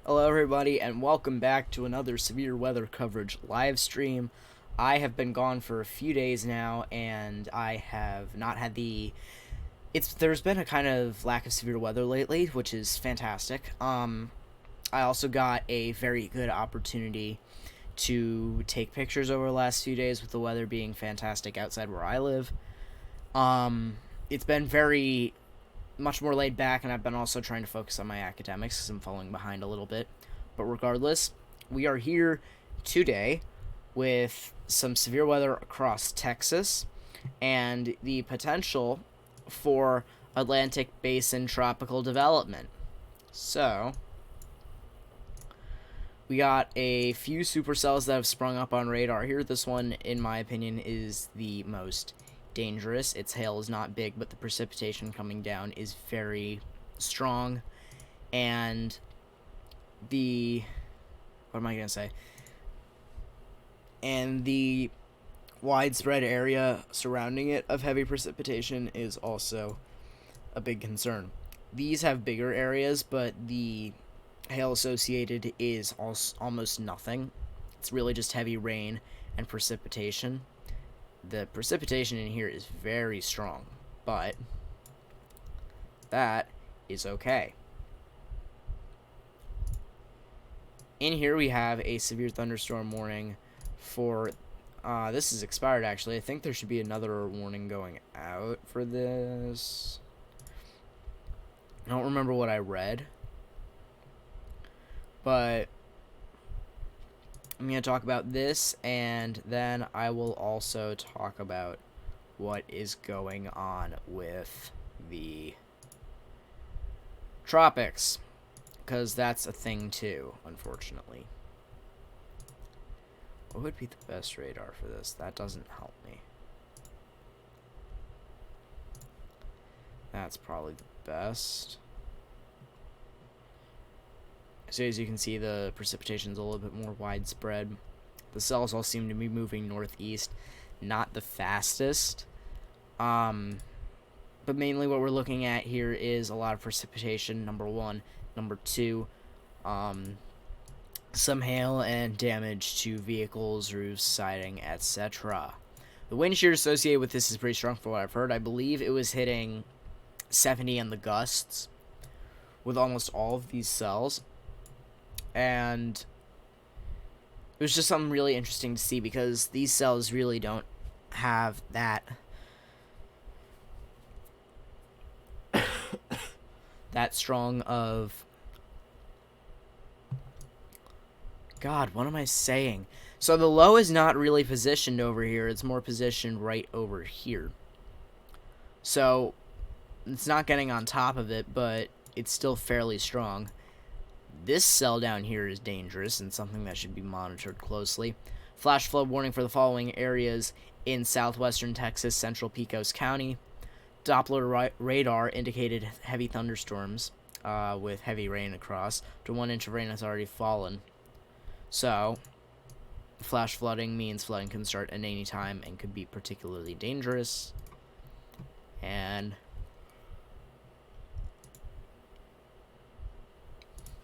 Hello, everybody, and welcome back to another severe weather coverage live stream. I have been gone for a few days now, and I have not had there's been a kind of lack of severe weather lately, which is fantastic. I also got a very good opportunity to take pictures over the last few days with the weather being fantastic outside where I live. It's been very much more laid back, and I've been also trying to focus on my academics because I'm falling behind a little bit. But regardless, we are here today with some severe weather across Texas and the potential for Atlantic Basin tropical development. So, we got a few supercells that have sprung up on radar here. This one, in my opinion, is the most dangerous. Its hail is not big, but the precipitation coming down is very strong. And what am I going to say? And the widespread area surrounding it of heavy precipitation is also a big concern. These have bigger areas, but the hail associated is almost nothing. It's really just heavy rain and precipitation. The precipitation in here is very strong, but that is okay. In here we have a severe thunderstorm warning for, this is expired actually. I think there should be another warning going out for this. I don't remember what I read, but I'm going to talk about this, and then I will also talk about what is going on with the tropics, because that's a thing too, unfortunately. What would be the best radar for this? That doesn't help me. That's probably the best. So as you can see, the precipitation's a little bit more widespread. The cells all seem to be moving northeast, not the fastest. But mainly what we're looking at here is a lot of precipitation, number one. Number two, some hail and damage to vehicles, roofs, siding, etc. The wind shear associated with this is pretty strong for what I've heard. I believe it was hitting 70 in the gusts with almost all of these cells. And it was just something really interesting to see, because these cells really don't have that strong of, God, what am I saying? So the low is not really positioned over here. It's more positioned right over here. So it's not getting on top of it, but it's still fairly strong. This cell down here is dangerous and something that should be monitored closely. Flash flood warning for the following areas in southwestern Texas, central Pecos County. Doppler radar indicated heavy thunderstorms with heavy rain across. To 1 inch of rain has already fallen. So, flash flooding means flooding can start at any time and could be particularly dangerous. And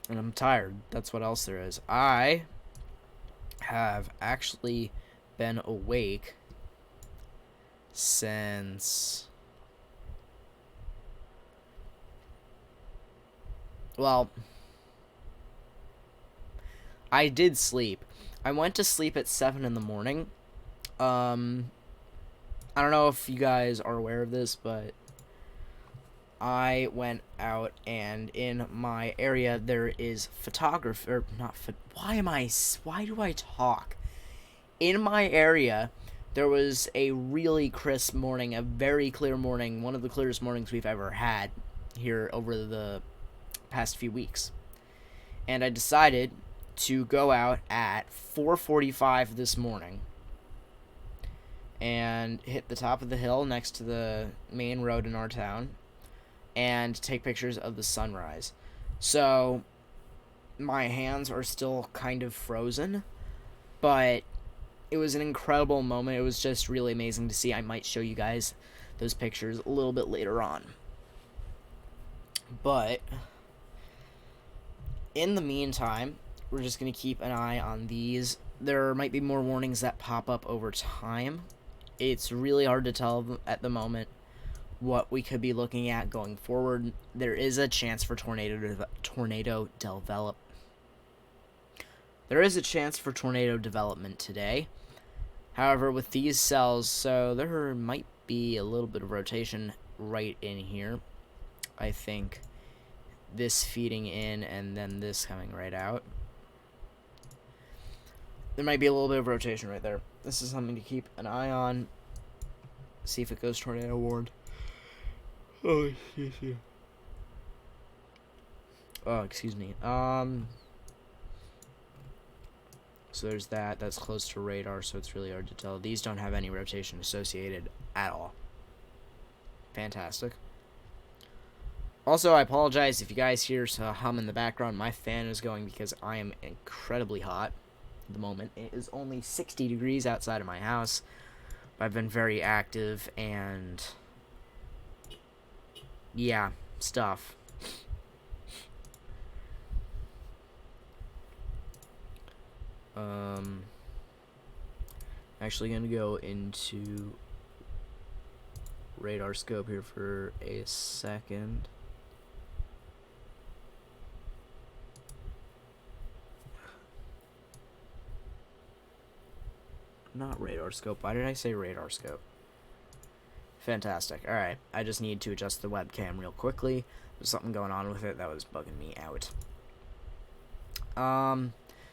I'm tired. That's what else there is. I have actually been awake since, well, I did sleep. I went to sleep at 7 in the morning. I don't know if you guys are aware of this, but I went out, and in my area there is why do I talk? In my area, there was a really crisp morning, a very clear morning, one of the clearest mornings we've ever had here over the past few weeks. And I decided to go out at 4:45 this morning and hit the top of the hill next to the main road in our town and take pictures of the sunrise. So my hands are still kind of frozen, but it was an incredible moment. It was just really amazing to see. I might show you guys those pictures a little bit later on. But In the meantime, we're just going to keep an eye on these. There might be more warnings that pop up over time. It's really hard to tell at the moment what we could be looking at going forward. There is a chance for tornado develop. There is a chance for tornado development today. However, with these cells, so there might be a little bit of rotation right in here. I think this feeding in and then this coming right out. There might be a little bit of rotation right there. This is something to keep an eye on. See if it goes tornado warned. Oh, excuse me. Oh, excuse me. So there's that. That's close to radar, so it's really hard to tell. These don't have any rotation associated at all. Fantastic. Also, I apologize if you guys hear a hum in the background. My fan is going because I am incredibly hot at the moment. It is only 60 degrees outside of my house. I've been very active and yeah, stuff. Actually gonna go into radar scope here for a second. Not radar scope. Why did I say radar scope? Fantastic. Alright, I just need to adjust the webcam real quickly. There's something going on with it that was bugging me out.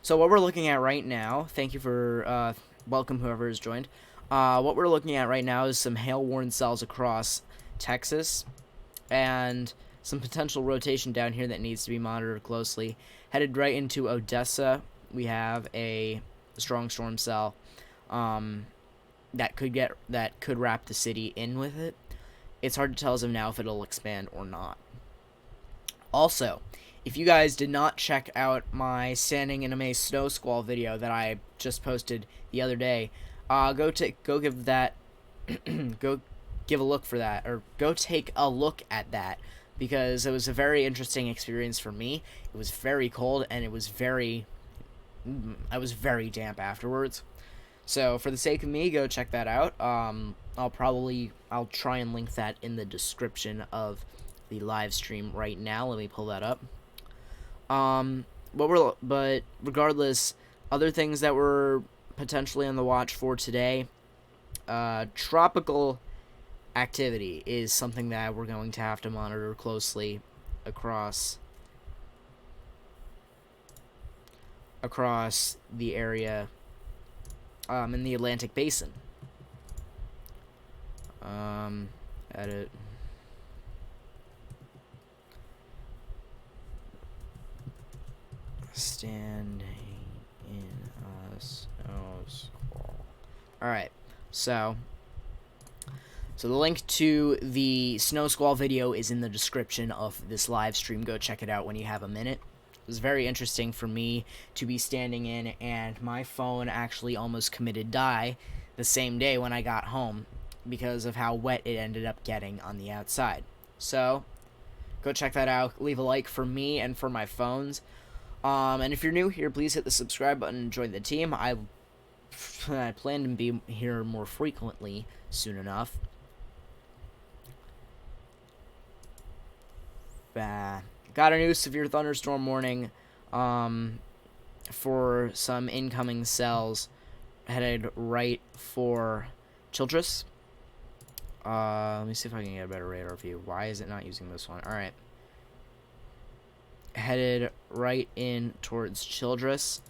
So what we're looking at right now, thank you for, welcome whoever has joined. What we're looking at right now is some hail-worn cells across Texas, and some potential rotation down here that needs to be monitored closely. Headed right into Odessa, we have a strong storm cell that could wrap the city in with it. It's hard to tell as of now if it'll expand or not. Also, if you guys did not check out my standing in a May snow squall video that I just posted the other day, go give that go give a look for that, or go take a look at that, because it was a very interesting experience for me. It was very cold and it was I was very damp afterwards. So for the sake of me, go check that out. I'll try and link that in the description of the live stream right now. Let me pull that up. But regardless, other things that we're potentially on the watch for today, tropical activity is something that we're going to have to monitor closely across the area in the Atlantic Basin. Edit. Standing in a snow squall. Alright, so the link to the snow squall video is in the description of this live stream. Go check it out when you have a minute. It was very interesting for me to be standing in, and my phone actually almost committed die the same day when I got home because of how wet it ended up getting on the outside. So, go check that out. Leave a like for me and for my phones. And if you're new here, please hit the subscribe button and join the team. I plan to be here more frequently soon enough. Got a new severe thunderstorm warning for some incoming cells headed right for Childress. Let me see if I can get a better radar view. Why is it not using this one? Alright. Headed right in towards Childress.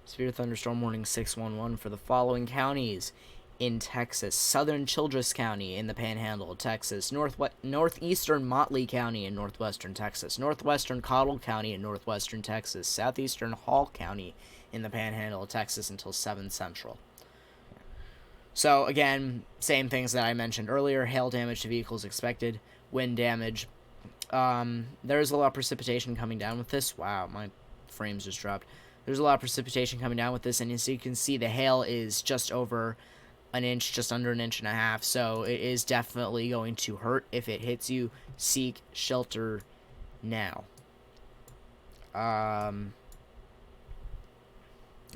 Severe thunderstorm warning 611 for the following counties in Texas: southern Childress County in the Panhandle of Texas, northeastern Motley County in northwestern Texas, northwestern Cottle County in northwestern Texas, southeastern Hall County in the Panhandle of Texas until 7 Central. So again, same things that I mentioned earlier: hail damage to vehicles expected, wind damage. There's a lot of precipitation coming down with this. Wow, my frames just dropped. There's a lot of precipitation coming down with this, and as you can see, the hail is just over an inch, just under an inch and a half, so it is definitely going to hurt if it hits you. Seek shelter now. Oh,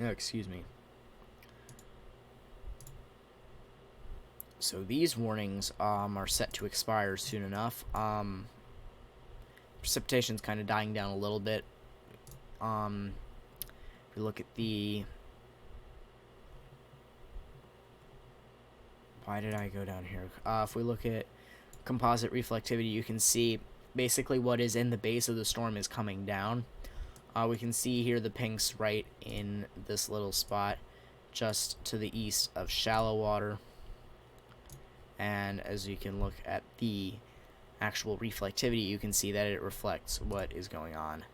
excuse me. So these warnings are set to expire soon enough. Precipitation's kind of dying down a little bit. If we look at the... Why did I go down here? If we look at composite reflectivity, you can see basically what is in the base of the storm is coming down. We can see here the pinks right in this little spot just to the east of shallow water. And as you can look at the actual reflectivity, you can see that it reflects what is going on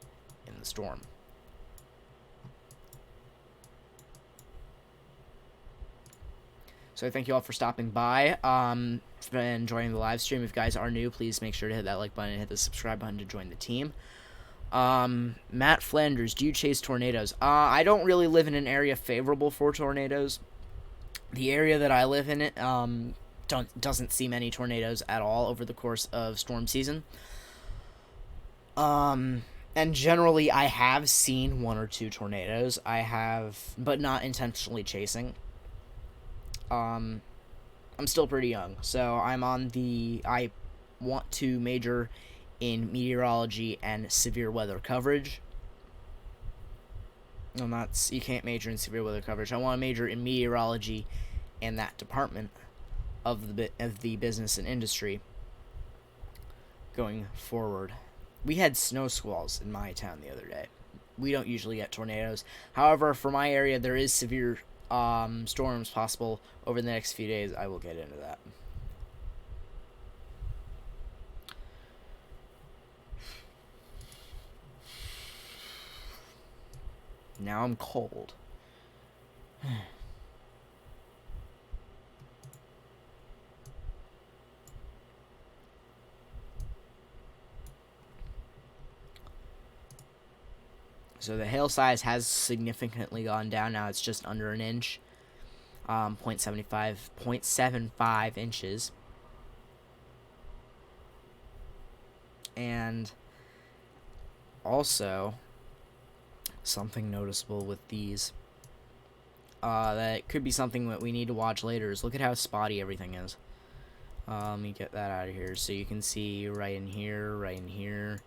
in the storm. So I thank you all for stopping by. Been enjoying the live stream. If you guys are new, please make sure to hit that like button and hit the subscribe button to join the team. Matt Flanders, do you chase tornadoes? I don't really live in an area favorable for tornadoes. The area that I live in, doesn't see many tornadoes at all over the course of storm season. And generally, I have seen 1 or 2 tornadoes. I have, but not intentionally chasing. I'm still pretty young, so I want to major in meteorology and severe weather coverage. You can't major in severe weather coverage. I want to major in meteorology and that department of the business and industry going forward. We had snow squalls in my town the other day. We don't usually get tornadoes. However, for my area, there is severe storms possible over the next few days. I will get into that. Now I'm cold. So the hail size has significantly gone down. Now it's just under an inch. 0.75 inches. And also, something noticeable with these, that could be something that we need to watch later, is look at how spotty everything is. Let me get that out of here. So you can see right in here, right in here,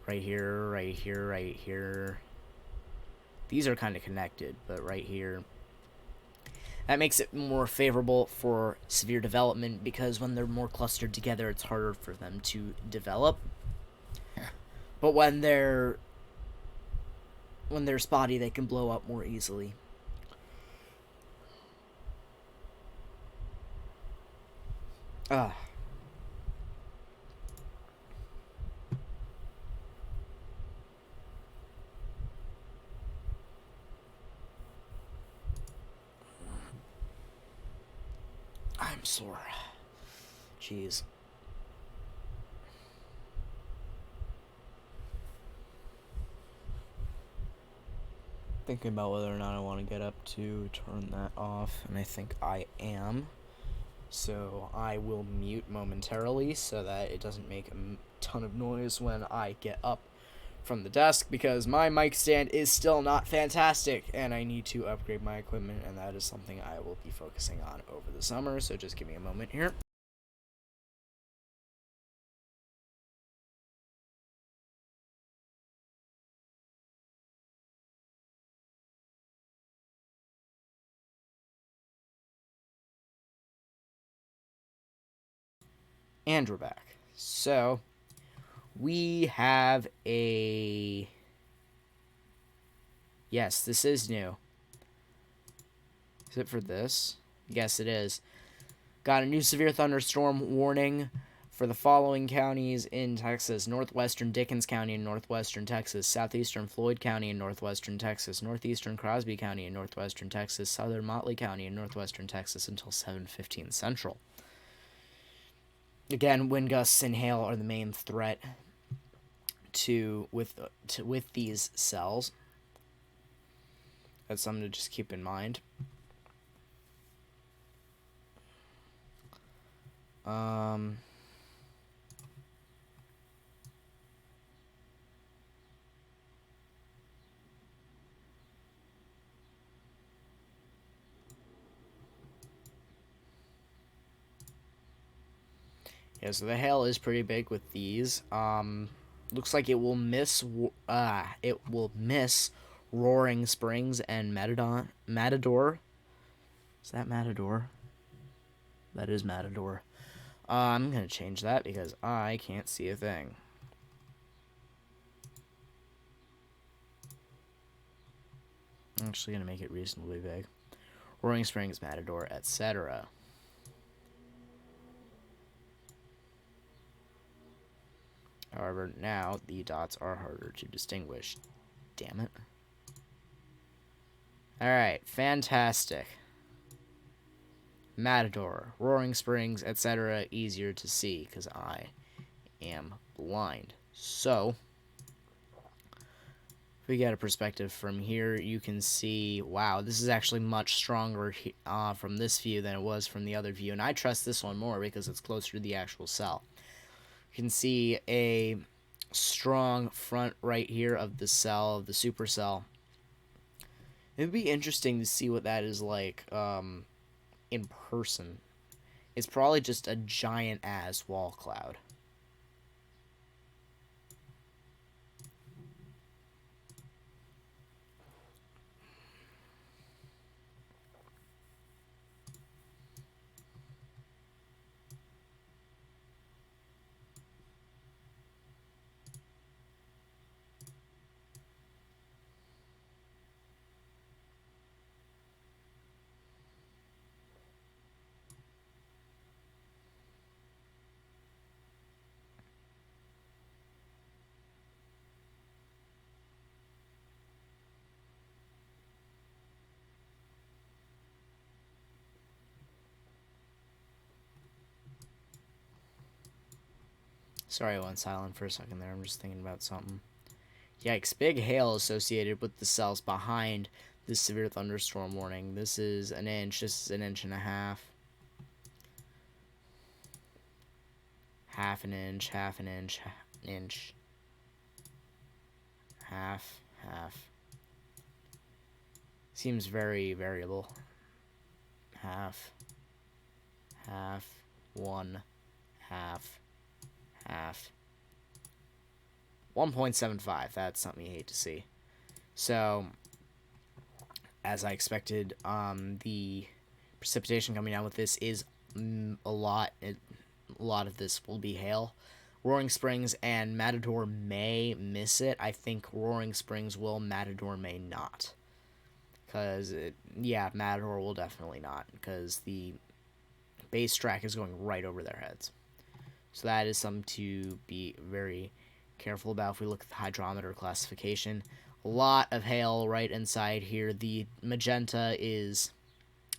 right here, right here, right here. These are kind of connected, but right here. That makes it more favorable for severe development, because when they're more clustered together, it's harder for them to develop. But when they're spotty, they can blow up more easily. I'm sore. Jeez. Thinking about whether or not I want to get up to turn that off, and I think I am. So I will mute momentarily so that it doesn't make a ton of noise when I get up from the desk, because my mic stand is still not fantastic and I need to upgrade my equipment, and that is something I will be focusing on over the summer. So just give me a moment here. And we're back. So we have a... Yes, this is new. Is it for this? Yes, it is. Got a new severe thunderstorm warning for the following counties in Texas: northwestern Dickens County in northwestern Texas, southeastern Floyd County in northwestern Texas, northeastern Crosby County in northwestern Texas, southern Motley County in northwestern Texas until 7:15 Central. Again, wind gusts and hail are the main threat with these cells. That's something to just keep in mind. Yeah, so the hail is pretty big with these. Looks like it will miss. It will miss Roaring Springs and Matador. Is that Matador? That is Matador. I'm gonna change that because I can't see a thing. I'm actually gonna make it reasonably big. Roaring Springs, Matador, etc. However, now the dots are harder to distinguish. Damn it. Alright, fantastic. Matador, Roaring Springs, etc. easier to see because I am blind. So, if we get a perspective from here, you can see, wow, this is actually much stronger from this view than it was from the other view. And I trust this one more because it's closer to the actual cell. You can see a strong front right here of the cell, of the supercell. It'd be interesting to see what that is like in person. It's probably just a giant ass wall cloud. Sorry I went silent for a second there. I'm just thinking about something. Yikes. Big hail associated with the cells behind this severe thunderstorm warning. This is an inch. This is an inch and a half. Half an inch. Half an inch. Inch. Half. Half. Seems very variable. Half. Half. One. Half. Half. 1.75. That's something you hate to see. So, as I expected, the precipitation coming down with this is a lot. A lot of this will be hail. Roaring Springs and Matador may miss it. I think Roaring Springs will. Matador may not. Because, yeah, Matador will definitely not. Because the base track is going right over their heads. So that is something to be very careful about. If we look at the hydrometer classification, a lot of hail right inside here. The magenta is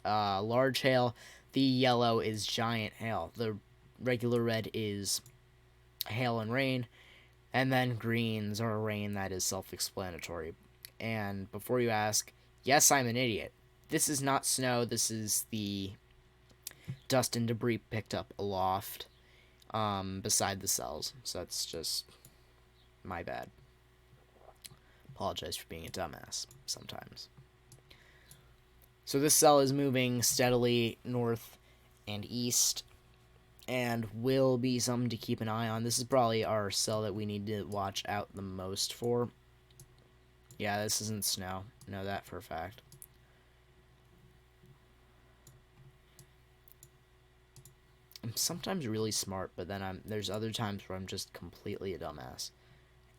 large hail. The yellow is giant hail. The regular red is hail and rain. And then greens are rain. That is self-explanatory. And before you ask, yes, I'm an idiot. This is not snow. This is the dust and debris picked up aloft beside the cells. So that's just my bad. Apologize for being a dumbass sometimes. So this cell is moving steadily north and east and will be something to keep an eye on. This is probably our cell that we need to watch out the most for. Yeah, this isn't snow. I know that for a fact. I'm sometimes really smart, but then there's other times where I'm just completely a dumbass.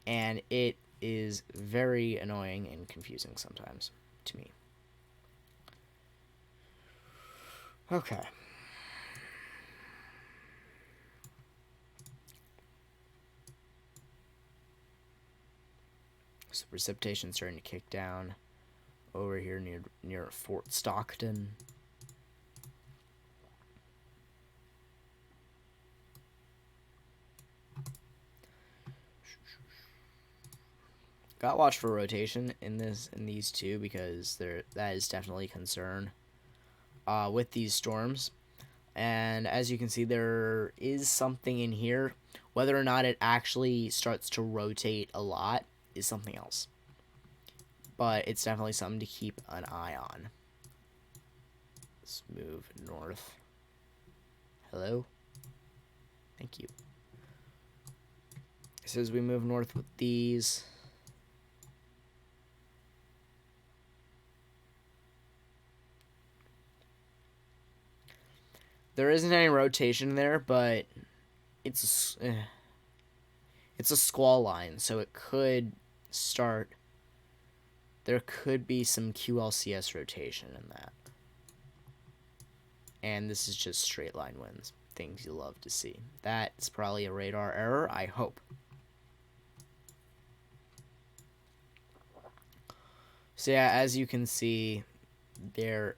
And it is very annoying and confusing sometimes to me. Okay. So precipitation starting to kick down over here near Fort Stockton. Got to watch for rotation in these two, because that is definitely a concern with these storms. And as you can see, there is something in here. Whether or not it actually starts to rotate a lot is something else. But it's definitely something to keep an eye on. Let's move north. Hello? Thank you. So as we move north with these, there isn't any rotation there, but it's a squall line, so it could start. There could be some QLCS rotation in that. And this is just straight line winds. Things you love to see. That's probably a radar error, I hope. So yeah, as you can see, there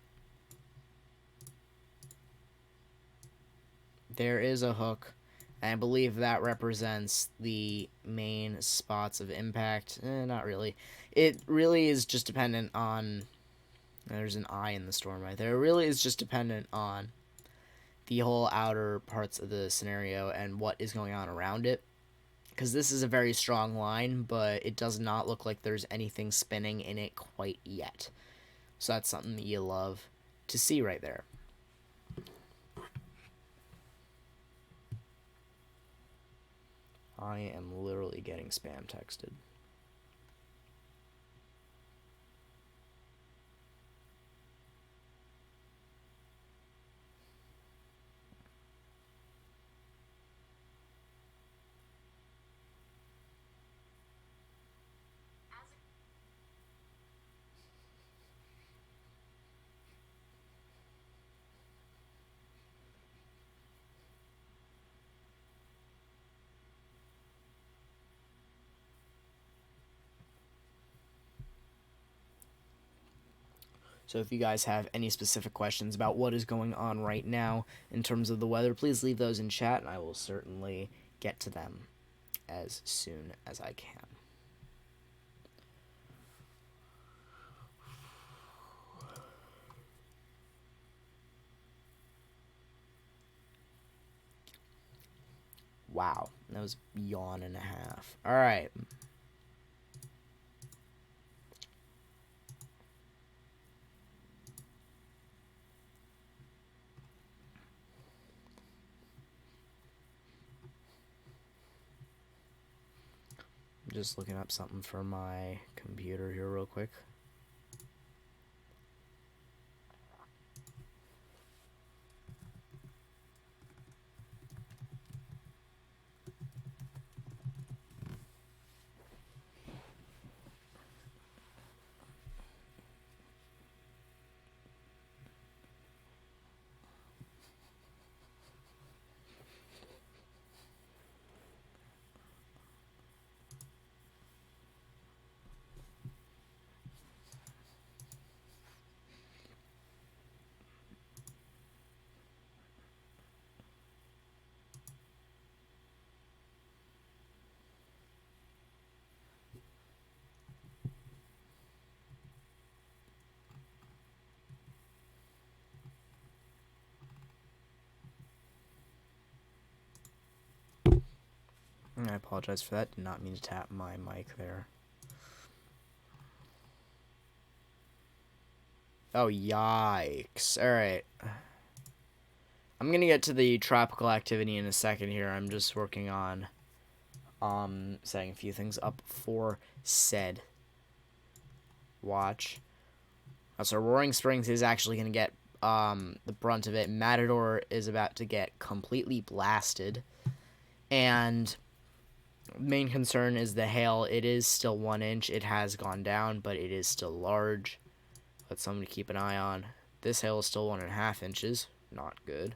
is a hook. And I believe that represents the main spots of impact. Not really. It really is just dependent on... There's an eye in the storm right there. It really is just dependent on the whole outer parts of the scenario and what is going on around it. Because this is a very strong line, but it does not look like there's anything spinning in it quite yet. So that's something that you love to see right there. I am literally getting spam texted. So if you guys have any specific questions about what is going on right now in terms of the weather, please leave those in chat, and I will certainly get to them as soon as I can. Wow, that was a yawn and a half. All right. I'm just looking up something for my computer here real quick. I apologize for that. Did not mean to tap my mic there. Oh, yikes. Alright. I'm going to get to the tropical activity in a second here. I'm just working on setting a few things up for said watch. So Roaring Springs is actually going to get the brunt of it. Matador is about to get completely blasted. And main concern is the hail. It is still 1 inch. It has gone down, but it is still large. That's something to keep an eye on. This hail is still 1.5 inches. Not good.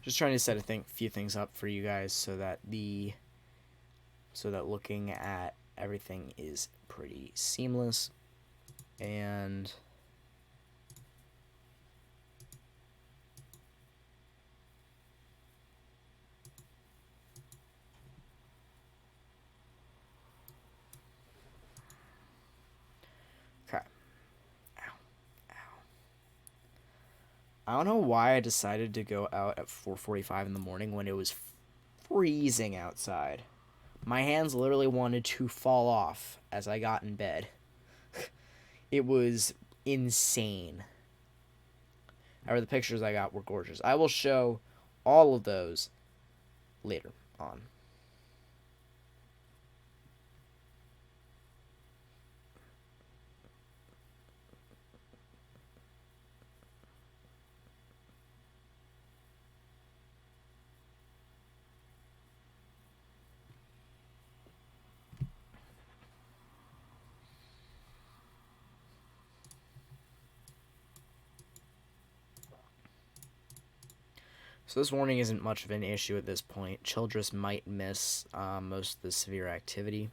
Just trying to set a few things up for you guys so that looking at everything is pretty seamless. And okay. Ow. Ow. I don't know why I decided to go out at 4:45 in the morning when it was freezing outside. My hands literally wanted to fall off as I got in bed. It was insane. However, the pictures I got were gorgeous. I will show all of those later on. So this warning isn't much of an issue at this point. Childress might miss most of the severe activity.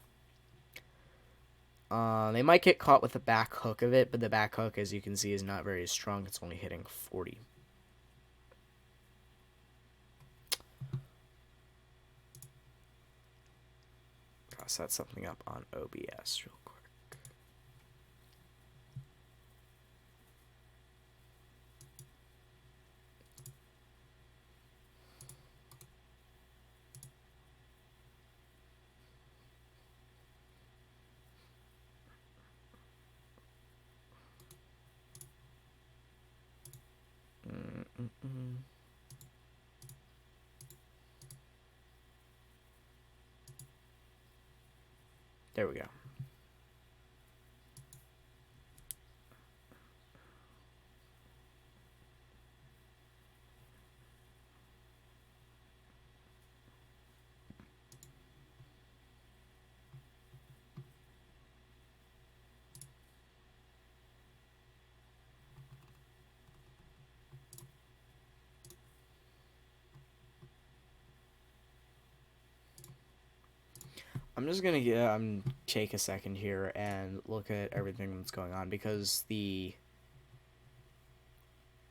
They might get caught with the back hook of it, but the back hook, as you can see, is not very strong. It's only hitting 40. Gotta set something up on OBS real quick. There we go. I'm just gonna take a second here and look at everything that's going on, because the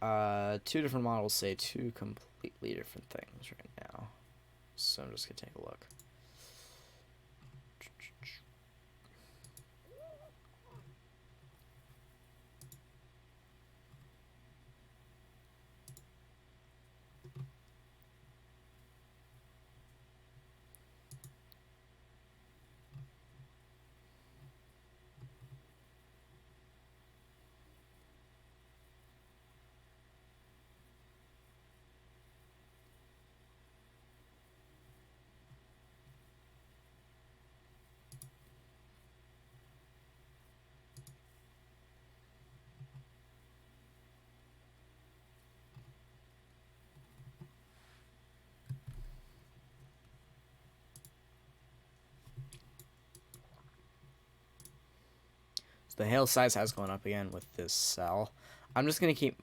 two different models say two completely different things right now. So I'm just gonna take a look. The hail size has gone up again with this cell. I'm just gonna keep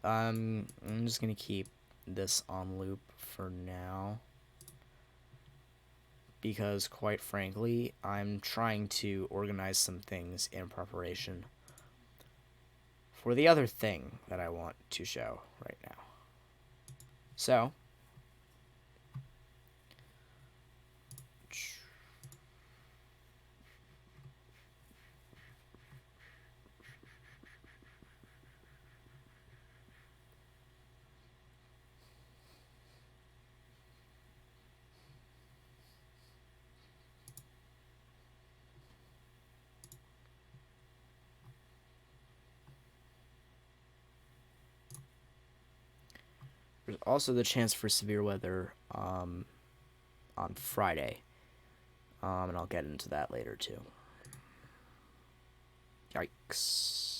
this on loop for now, because quite frankly, I'm trying to organize some things in preparation for the other thing that I want to show right now. So there's also the chance for severe weather on Friday, and I'll get into that later too. Yikes.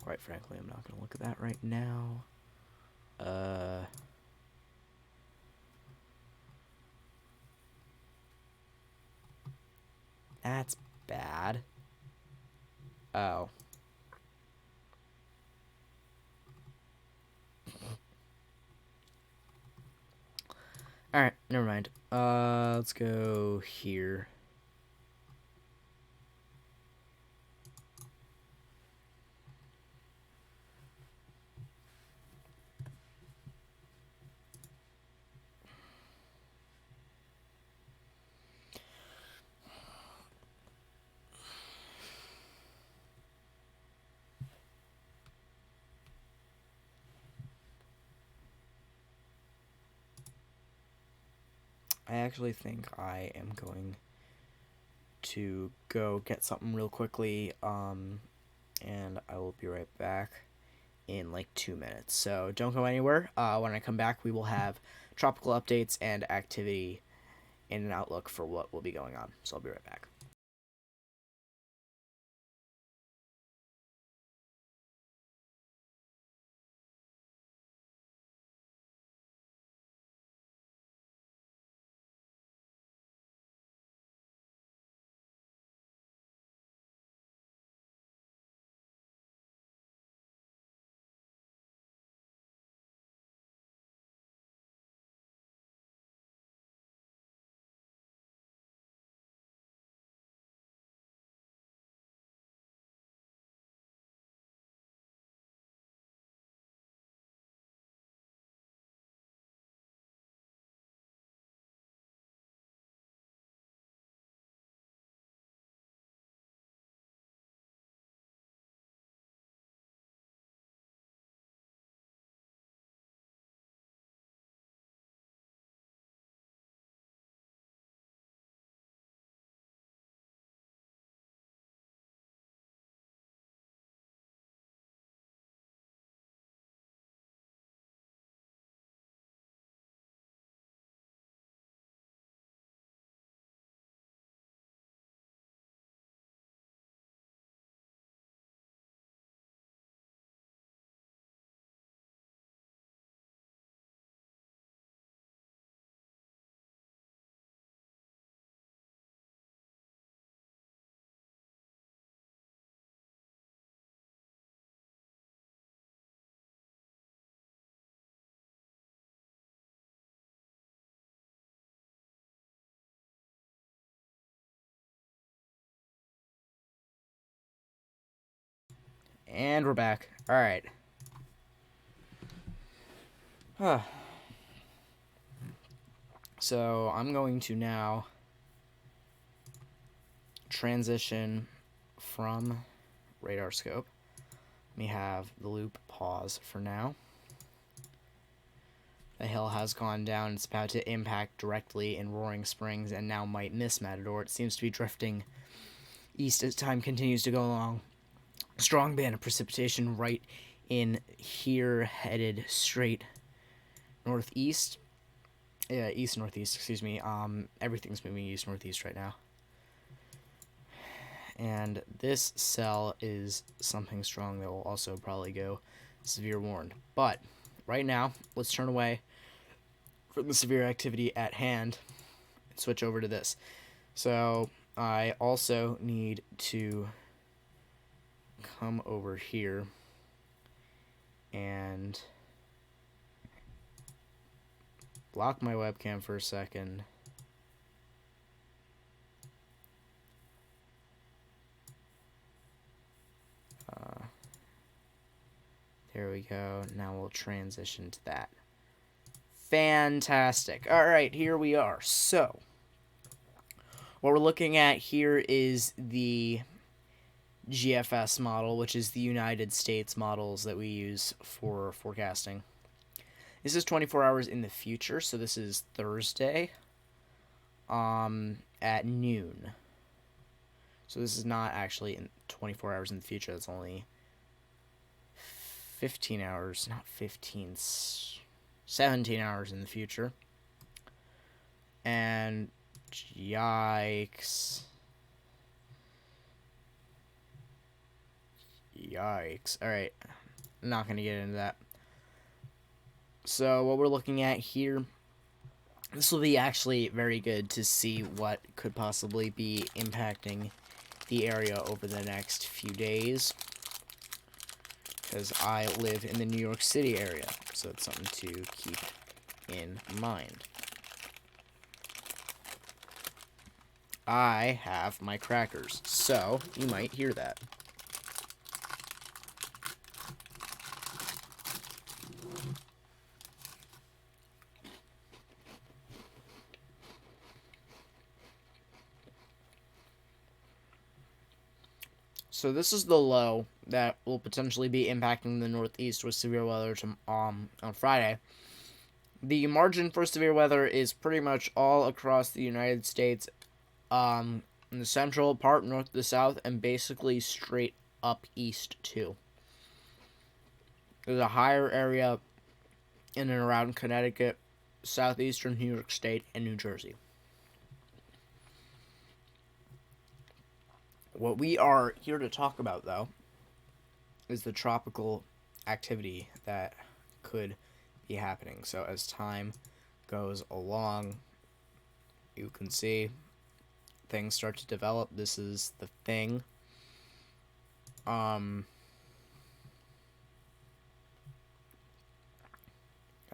Quite frankly, I'm not going to look at that right now. That's bad. Oh. Alright, never mind. Let's go here. I actually think I am going to go get something real quickly, and I will be right back in like 2 minutes. So don't go anywhere. When I come back, we will have tropical updates and activity and an outlook for what will be going on. So I'll be right back. And we're back. All right. So I'm going to now transition from radar scope. Let me have the loop pause for now. The hill has gone down. It's about to impact directly in Roaring Springs and now might miss Matador. It seems to be drifting east as time continues to go along. Strong band of precipitation right in here, headed straight northeast. Yeah, east northeast, excuse me. Everything's moving east northeast right now. And this cell is something strong that will also probably go severe warned. But right now, let's turn away from the severe activity at hand and switch over to this. So I also need to come over here and block my webcam for a second. There we go. Now we'll transition to that. Fantastic. All right, here we are. So what we're looking at here is the GFS model, which is the United States models that we use for forecasting. This is 24 hours in the future, so this is Thursday at noon. So this is not actually in 24 hours in the future. That's only 15 hours, not 15, 17 hours in the future. And yikes. Yikes. Alright, not going to get into that. So what we're looking at here, this will be actually very good to see what could possibly be impacting the area over the next few days, because I live in the New York City area, so it's something to keep in mind. I have my crackers, so you might hear that. So this is the low that will potentially be impacting the Northeast with severe weather on Friday. The margin for severe weather is pretty much all across the United States, in the central part, north to south, and basically straight up east too. There's a higher area in and around Connecticut, southeastern New York State, and New Jersey. What we are here to talk about, though, is the tropical activity that could be happening. So as time goes along, you can see things start to develop. This is the thing. I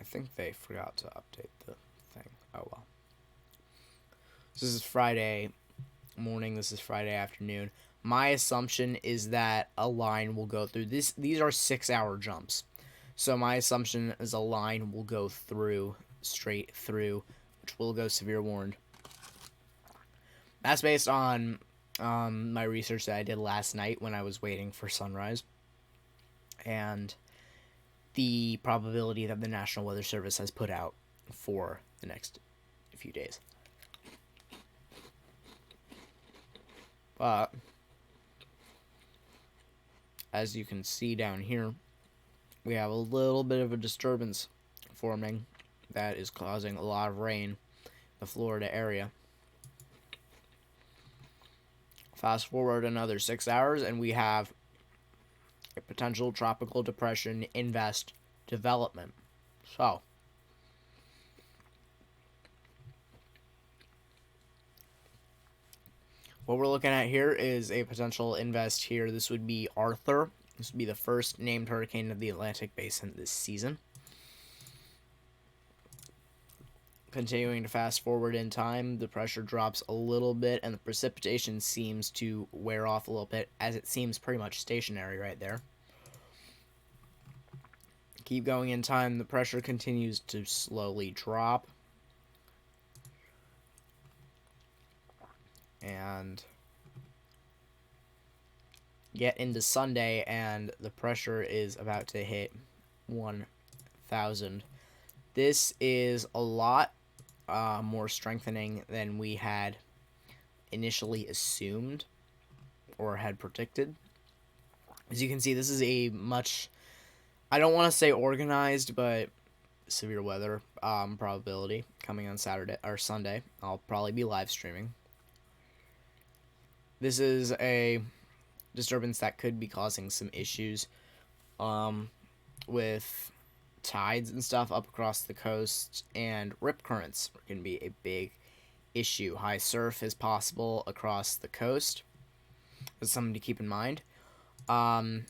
think they forgot to update the thing. Oh well. This is Friday morning. This is Friday afternoon. My assumption is that a line will go through this. These are 6-hour jumps, so my assumption is a line will go through, straight through, which will go severe warned. That's based on my research that I did last night when I was waiting for sunrise, and the probability that the National Weather Service has put out for the next few days. But as you can see down here, we have a little bit of a disturbance forming that is causing a lot of rain in the Florida area. Fast forward another 6 hours and we have a potential tropical depression invest development. So what we're looking at here is a potential invest here. This would be Arthur. This would be the first named hurricane of the Atlantic Basin this season. Continuing to fast forward in time, the pressure drops a little bit and the precipitation seems to wear off a little bit, as it seems pretty much stationary right there. Keep going in time, the pressure continues to slowly drop. And get into Sunday and the pressure is about to hit 1,000. This is a lot more strengthening than we had initially assumed or had predicted. As you can see, this is a much, I don't want to say organized, but severe weather probability coming on Saturday or Sunday. I'll probably be live streaming. This is a disturbance that could be causing some issues with tides and stuff up across the coast, and rip currents are going to be a big issue. High surf is possible across the coast. That's something to keep in mind. Wow,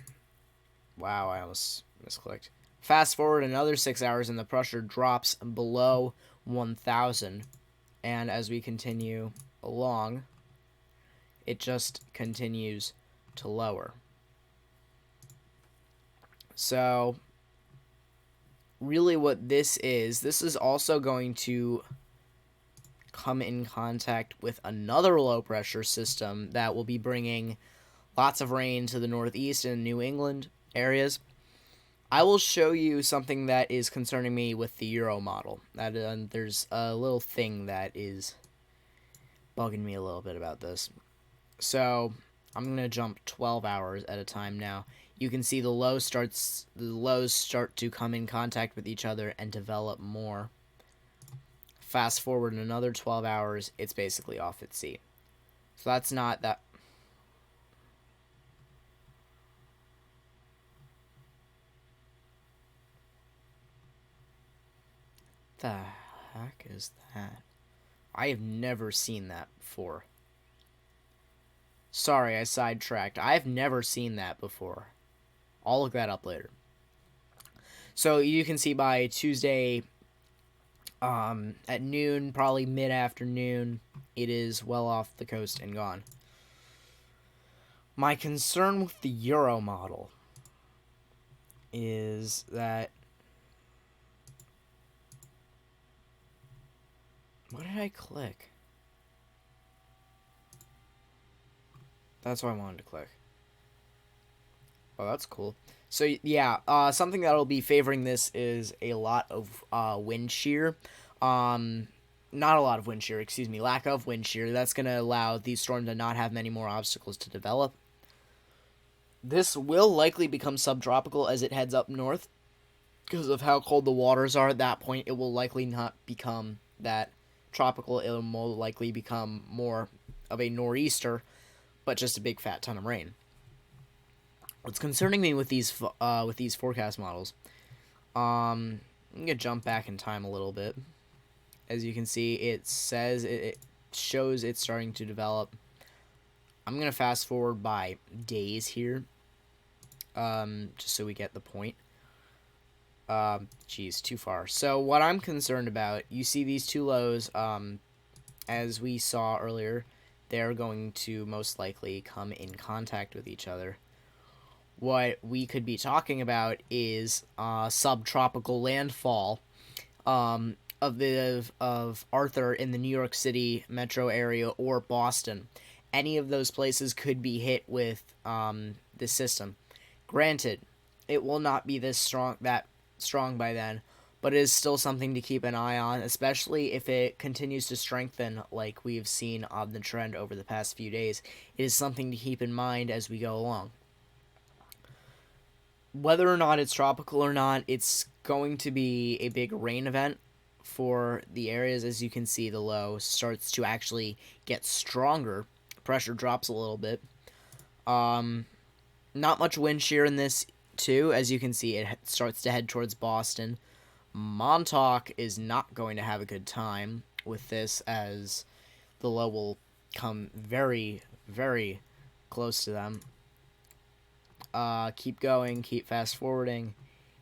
I almost misclicked. Fast forward another 6 hours and the pressure drops below 1,000, and as we continue along, it just continues to lower. So really what this is also going to come in contact with another low pressure system that will be bringing lots of rain to the Northeast and New England areas. I will show you something that is concerning me with the Euro model. There's a little thing that is bugging me a little bit about this. So I'm going to jump 12 hours at a time now. You can see the lows start to come in contact with each other and develop more. Fast forward another 12 hours, it's basically off at sea. So that's not that. the heck is that? I have never seen that before. Sorry, I sidetracked. I've never seen that before. I'll look that up later. So you can see by Tuesday at noon, probably mid-afternoon, it is well off the coast and gone. My concern with the Euro model is that... What did I click? That's what I wanted to click. Oh, that's cool. So, yeah, something that'll be favoring this is a lot of wind shear. Not a lot of wind shear, excuse me, lack of wind shear. That's going to allow these storms to not have many more obstacles to develop. This will likely become subtropical as it heads up north. Because of how cold the waters are at that point, it will likely not become that tropical. It will more likely become more of a nor'easter, but just a big fat ton of rain. What's concerning me with these forecast models, I'm gonna jump back in time a little bit. As you can see, it says it shows it's starting to develop. I'm gonna fast forward by days here, just so we get the point. Geez, too far. So what I'm concerned about, you see these two lows, as we saw earlier, they're going to most likely come in contact with each other. What we could be talking about is subtropical landfall of Arthur in the New York City metro area or Boston. Any of those places could be hit with this system. Granted, it will not be this strong by then, but it is still something to keep an eye on, especially if it continues to strengthen like we've seen on the trend over the past few days. It is something to keep in mind as we go along. Whether or not it's tropical or not, it's going to be a big rain event for the areas. As you can see, the low starts to actually get stronger. Pressure drops a little bit. Not much wind shear in this too. As you can see, it starts to head towards Boston. Montauk is not going to have a good time with this, as the low will come very, very close to them. Keep going, keep fast forwarding.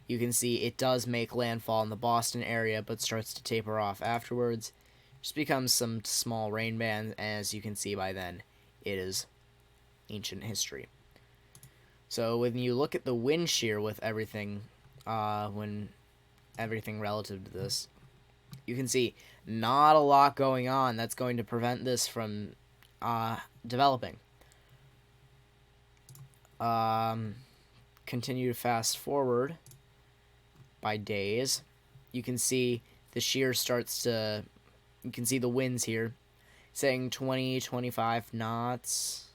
You can see it does make landfall in the Boston area, but starts to taper off afterwards. Just becomes some small rain bands, and as you can see by then, it is ancient history. So when you look at the wind shear with everything, when everything relative to this, you can see not a lot going on that's going to prevent this from developing. Continue to fast forward by days. You can see the shear starts to, you can see the winds here saying 20-25 knots,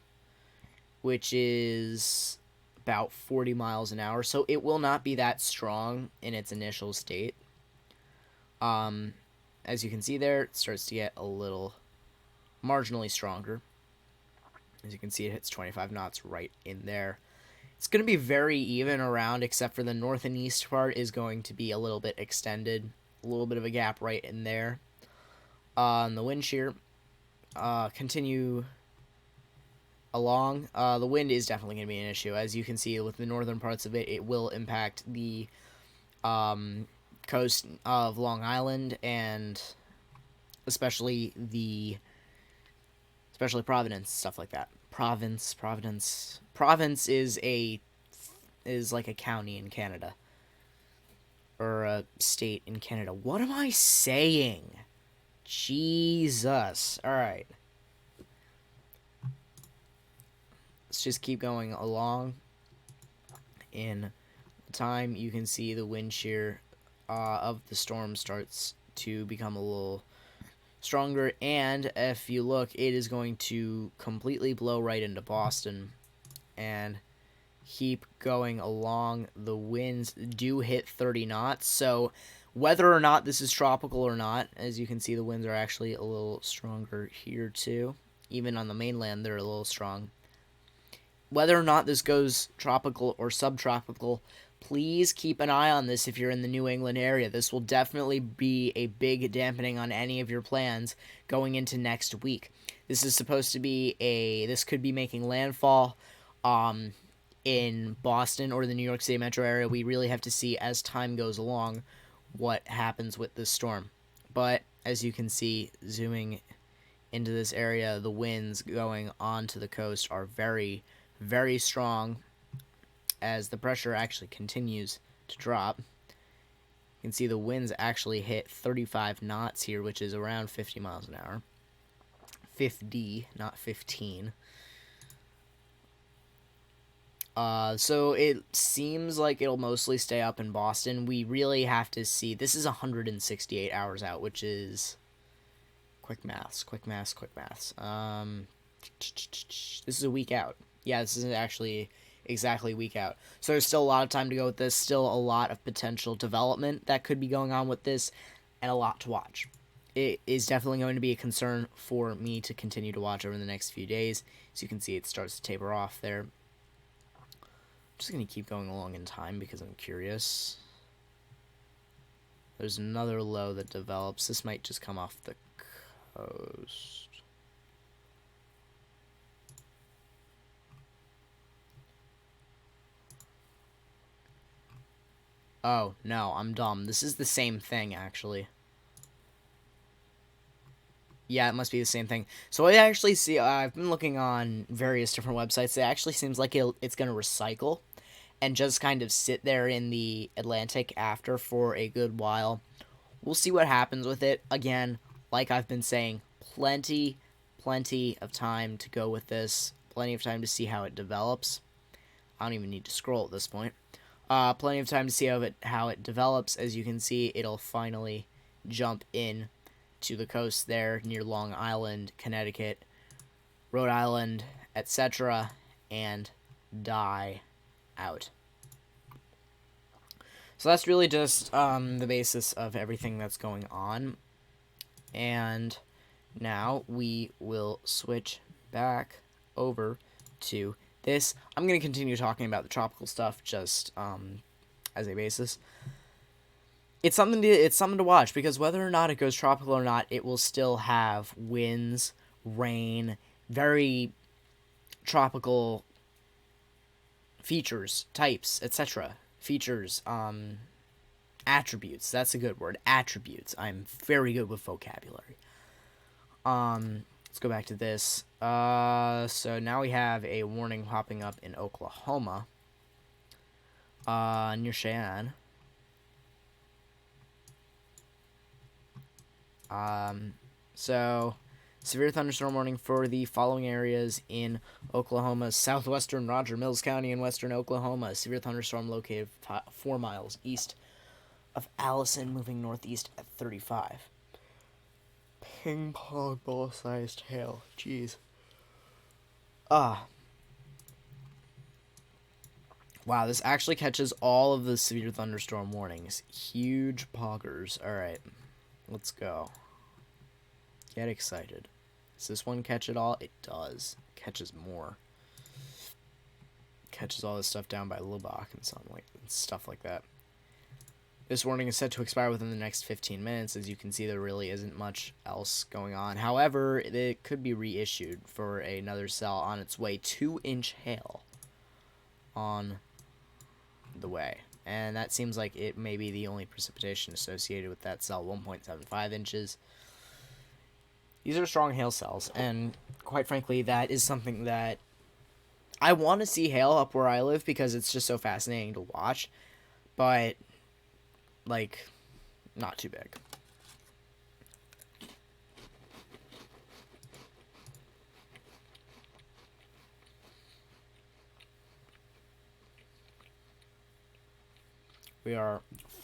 which is about 40 miles an hour. So it will not be that strong in its initial state. As you can see there, it starts to get a little marginally stronger. As you can see, it hits 25 knots right in there. It's going to be very even around, except for the north and east part is going to be a little bit extended. A little bit of a gap right in there. On the wind shear, continue along. The wind is definitely going to be an issue. As you can see, with the northern parts of it, it will impact the coast of Long Island, and especially Providence, stuff like that. Providence is like a county in Canada, or a state in Canada. What am I saying? Jesus. All right. Let's just keep going along. In time, you can see the wind shear of the storm starts to become a little stronger, and if you look, it is going to completely blow right into Boston and keep going along. The winds do hit 30 knots, so whether or not this is tropical or not, as you can see, the winds are actually a little stronger here too. Even on the mainland, they're a little strong. Whether or not this goes tropical or subtropical, Please keep an eye on this if you're in the New England area. This will definitely be a big dampening on any of your plans going into next week. This is supposed to be this could be making landfall in Boston or the New York City metro area. We really have to see as time goes along what happens with this storm. But as you can see, zooming into this area, the winds going onto the coast are very, very strong as the pressure actually continues to drop. You can see the winds actually hit 35 knots here, which is around 50 miles an hour. 50, not 15. So it seems like it'll mostly stay up in Boston. We really have to see. This is 168 hours out, which is quick maths. This is a week out. Yeah, this isn't actually exactly a week out. So there's still a lot of time to go with this. Still a lot of potential development that could be going on with this, and a lot to watch. It is definitely going to be a concern for me to continue to watch over the next few days. As you can see, it starts to taper off there. I'm just going to keep going along in time because I'm curious. There's another low that develops. This might just come off the coast. Oh, no, I'm dumb. This is the same thing, actually. Yeah, it must be the same thing. So I actually see, I've been looking on various different websites. It actually seems like it's going to recycle and just kind of sit there in the Atlantic after for a good while. We'll see what happens with it. Again, like I've been saying, plenty of time to go with this. Plenty of time to see how it develops. I don't even need to scroll at this point. Plenty of time to see how it develops. As you can see, it'll finally jump in to the coast there near Long Island, Connecticut, Rhode Island, etc., and die out. So that's really just the basis of everything that's going on. And now we will switch back over to this. I'm going to continue talking about the tropical stuff just as a basis. It's something to watch, because whether or not it goes tropical or not, it will still have winds, rain, very tropical features, types, etc. Features, attributes. That's a good word. Attributes. I'm very good with vocabulary. Let's go back to this. So now we have a warning popping up in Oklahoma, near Cheyenne. So severe thunderstorm warning for the following areas in Oklahoma: southwestern Roger Mills County in western Oklahoma. Severe thunderstorm located 4 miles east of Allison, moving northeast at 35. Ping pong ball sized hail. Jeez. Wow, this actually catches all of the severe thunderstorm warnings. Huge poggers. Alright, let's go. Get excited. Does this one catch it all? It does. It catches more. It catches all this stuff down by Lubbock and stuff like that. This warning is set to expire within the next 15 minutes. As you can see, there really isn't much else going on. However, it could be reissued for another cell on its way. 2-inch hail on the way. And that seems like it may be the only precipitation associated with that cell, 1.75 inches. These are strong hail cells, and quite frankly, that is something that I want to see hail up where I live because it's just so fascinating to watch, but, like, not too big. We are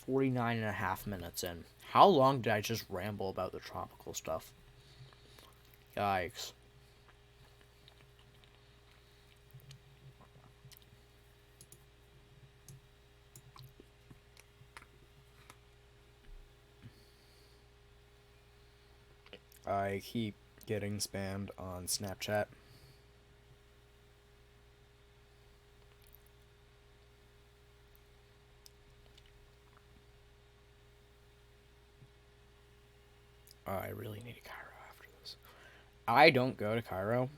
49.5 minutes in. How long did I just ramble about the tropical stuff? Yikes. I keep getting spammed on Snapchat. Oh, I really need a Cairo after this. I don't go to Cairo.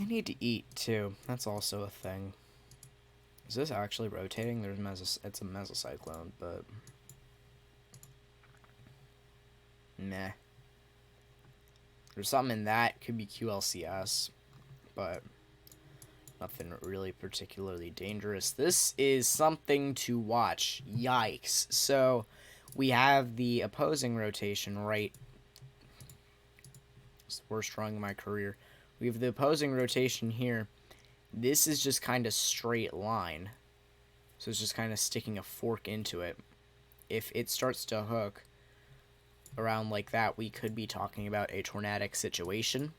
I need to eat too. That's also a thing. Is this actually rotating? It's a mesocyclone, but meh. There's something in that. Could be QLCS, but nothing really particularly dangerous. This is something to watch. Yikes. So we have the opposing rotation right. It's the worst drawing of my career. We have the opposing rotation here. This is just kind of straight line. So it's just kind of sticking a fork into it. If it starts to hook around like that, we could be talking about a tornadic situation.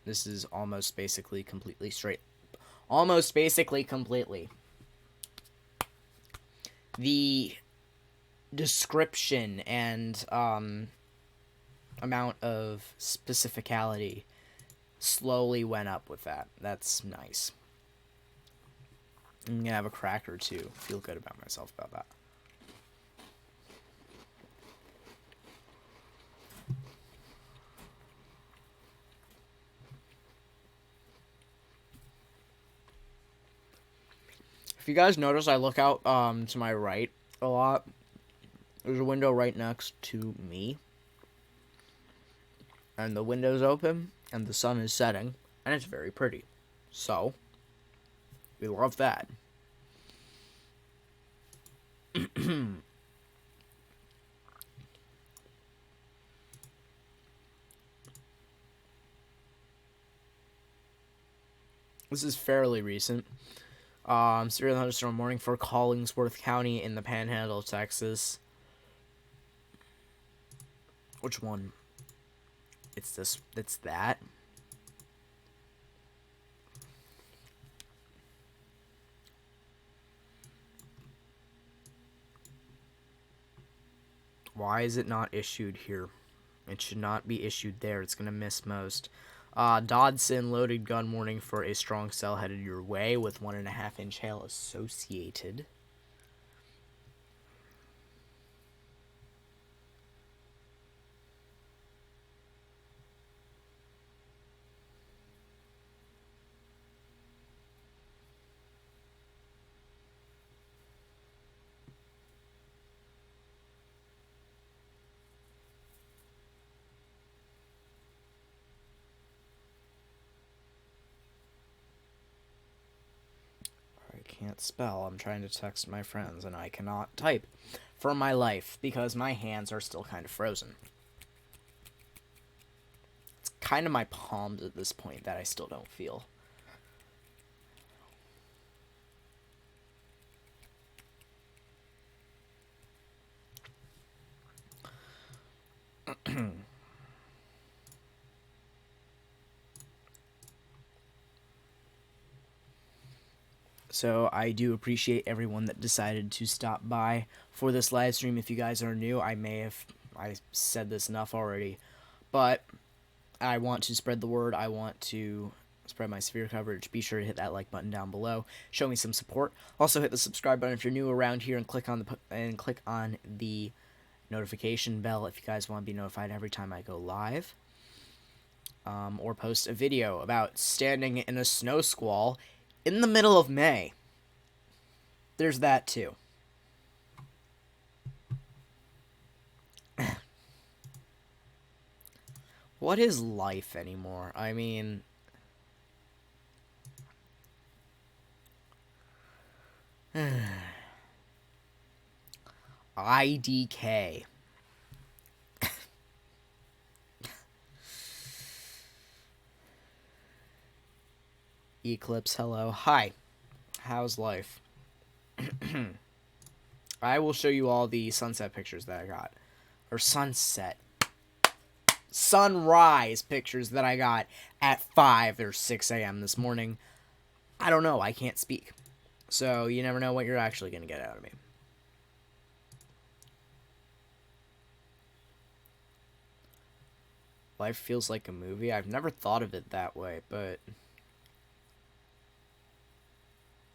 This is almost basically completely straight. Almost basically completely. The description and amount of specificality slowly went up with that. That's nice. I'm gonna have a cracker too. Feel good about myself about that. If you guys notice, I look out to my right a lot. There's a window right next to me, and the window's open, and the sun is setting, and it's very pretty. So, we love that. This is fairly recent. Severe thunderstorm warning for Collingsworth County in the Panhandle of Texas. Which one? It's this. It's that. Why is it not issued here? It should not be issued there. It's gonna miss most. Dodson loaded gun warning for a strong cell headed your way with 1.5-inch hail associated. Can't spell. I'm trying to text my friends and I cannot type for my life because my hands are still kind of frozen. It's kind of my palms at this point that I still don't feel. So I do appreciate everyone that decided to stop by for this live stream. If you guys are new, I said this enough already, but I want to spread the word. I want to spread my severe coverage. Be sure to hit that like button down below. Show me some support. Also hit the subscribe button if you're new around here, and click on the notification bell if you guys want to be notified every time I go live. Or post a video about standing in a snow squall in the middle of May. There's that too. What is life anymore? I mean, IDK. Eclipse, hello. Hi. How's life? I will show you all the sunset pictures that I got. Or sunset. sunrise pictures that I got at 5 or 6 a.m. this morning. I don't know. I can't speak. So you never know what you're actually going to get out of me. Life feels like a movie. I've never thought of it that way, but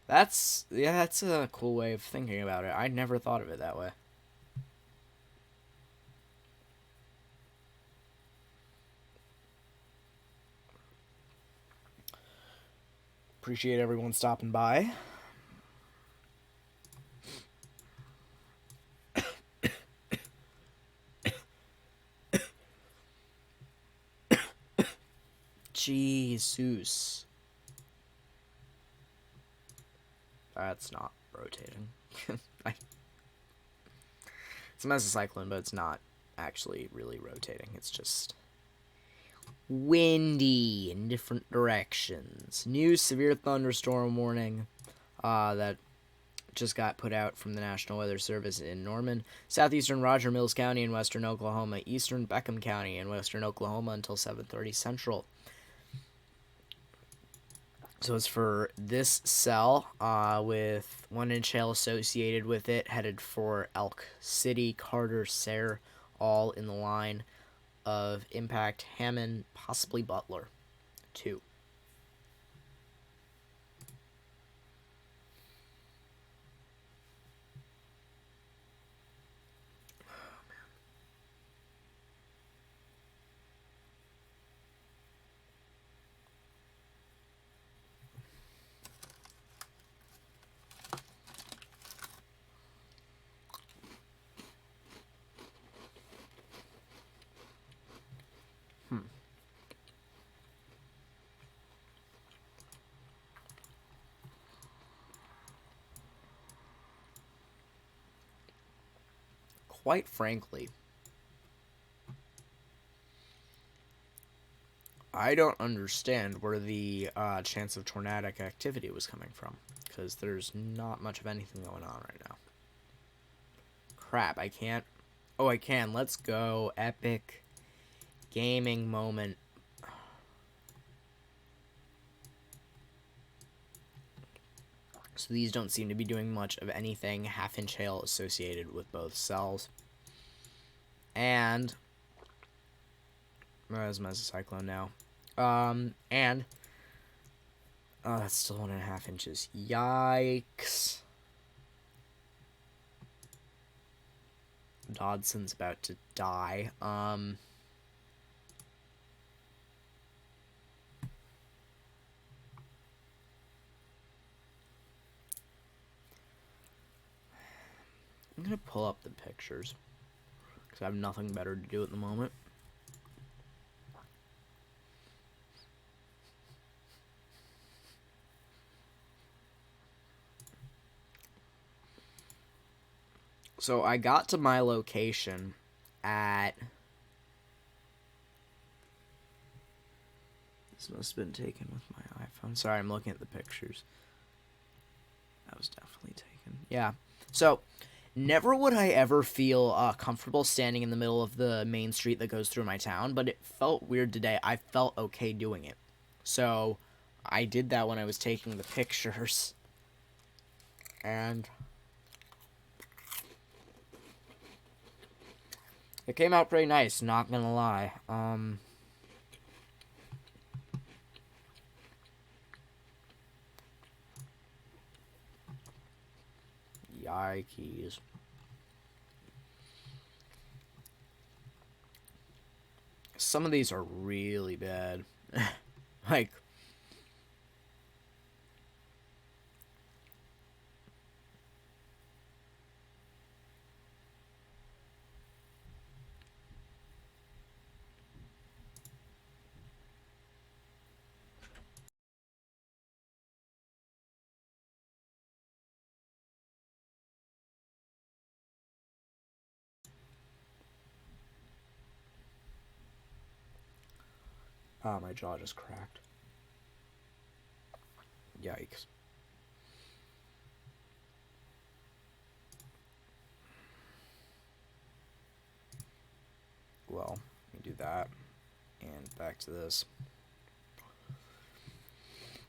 that's a cool way of thinking about it. I never thought of it that way. Appreciate everyone stopping by. Jesus. That's not rotating. It's a mesocyclone, but it's not actually really rotating. It's just windy in different directions. New severe thunderstorm warning that just got put out from the National Weather Service in Norman, southeastern Roger Mills County in western Oklahoma, eastern Beckham County in western Oklahoma until 7:30 Central. So it's for this cell with 1-inch hail associated with it, headed for Elk City, Carter, Sayre, all in the line of impact. Hammond, possibly Butler, 2. Quite frankly, I don't understand where the chance of tornadic activity was coming from, because there's not much of anything going on right now. Crap, I can't. Oh, I can. Let's go. Epic gaming moment. So these don't seem to be doing much of anything. Half-inch hail associated with both cells. And there's mesocyclone now. And that's still 1.5 inches. Yikes. Dodson's about to die. I'm gonna pull up the pictures because I have nothing better to do at the moment. So I got to my location at... This must have been taken with my iPhone. Sorry, I'm looking at the pictures. That was definitely taken. Yeah. So, never would I ever feel comfortable standing in the middle of the main street that goes through my town, but it felt weird today. I felt okay doing it. So, I did that when I was taking the pictures. And it came out pretty nice, not gonna lie. Yikes. Some of these are really bad. Like, my jaw just cracked. Yikes. Well, do that. And back to this.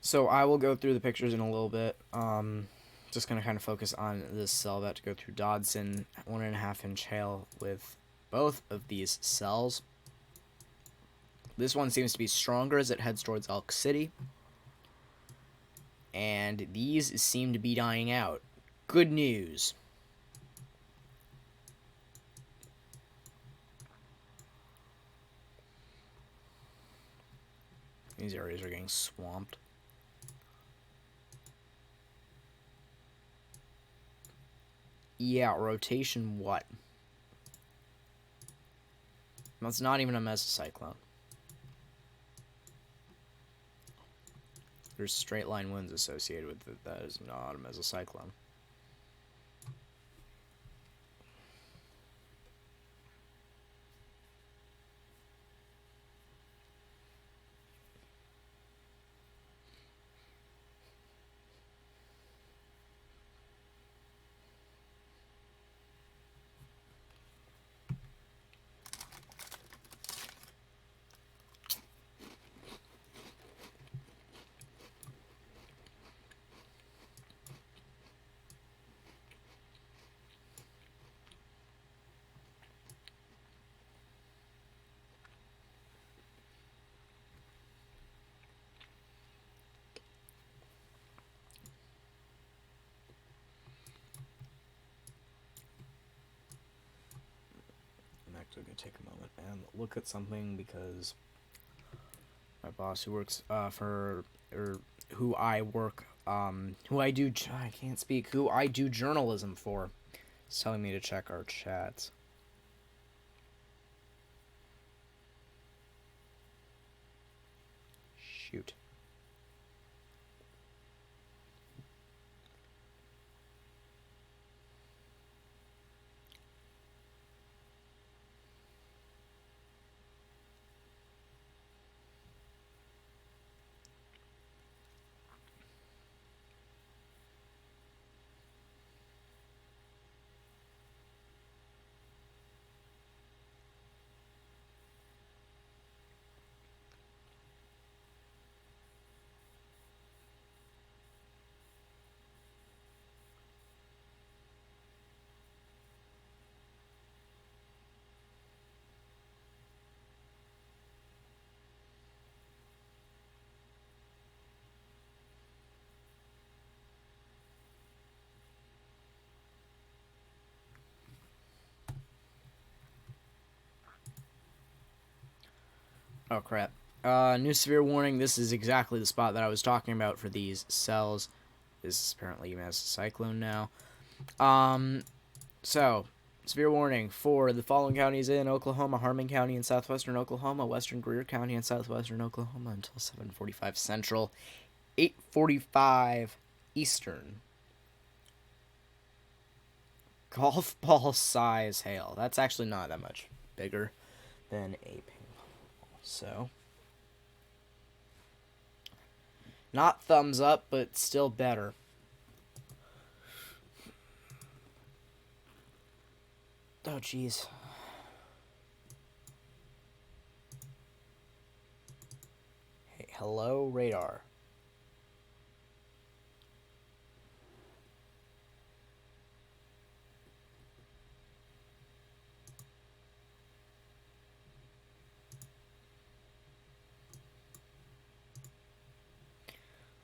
So I will go through the pictures in a little bit. Just going to kind of focus on this cell about to go through Dodson, 1.5 inch hail with both of these cells. This one seems to be stronger as it heads towards Elk City. And these seem to be dying out. Good news. These areas are getting swamped. Yeah, rotation what? That's not even a mesocyclone. There's straight line winds associated with it. That is not a mesocyclone. I'm actually going to take a moment and look at something because my boss who works who I do journalism for, is telling me to check our chats. Shoot. Oh crap. New severe warning. This is exactly the spot that I was talking about for these cells. This is apparently a mesocyclone now. So, severe warning for the following counties in Oklahoma: Harmon County in southwestern Oklahoma, western Greer County in southwestern Oklahoma until 7:45 Central, 8:45 Eastern. Golf ball size hail. That's actually not that much bigger than a ping pong ball. So, not thumbs up, but still better. Oh, jeez. Hey, hello, radar.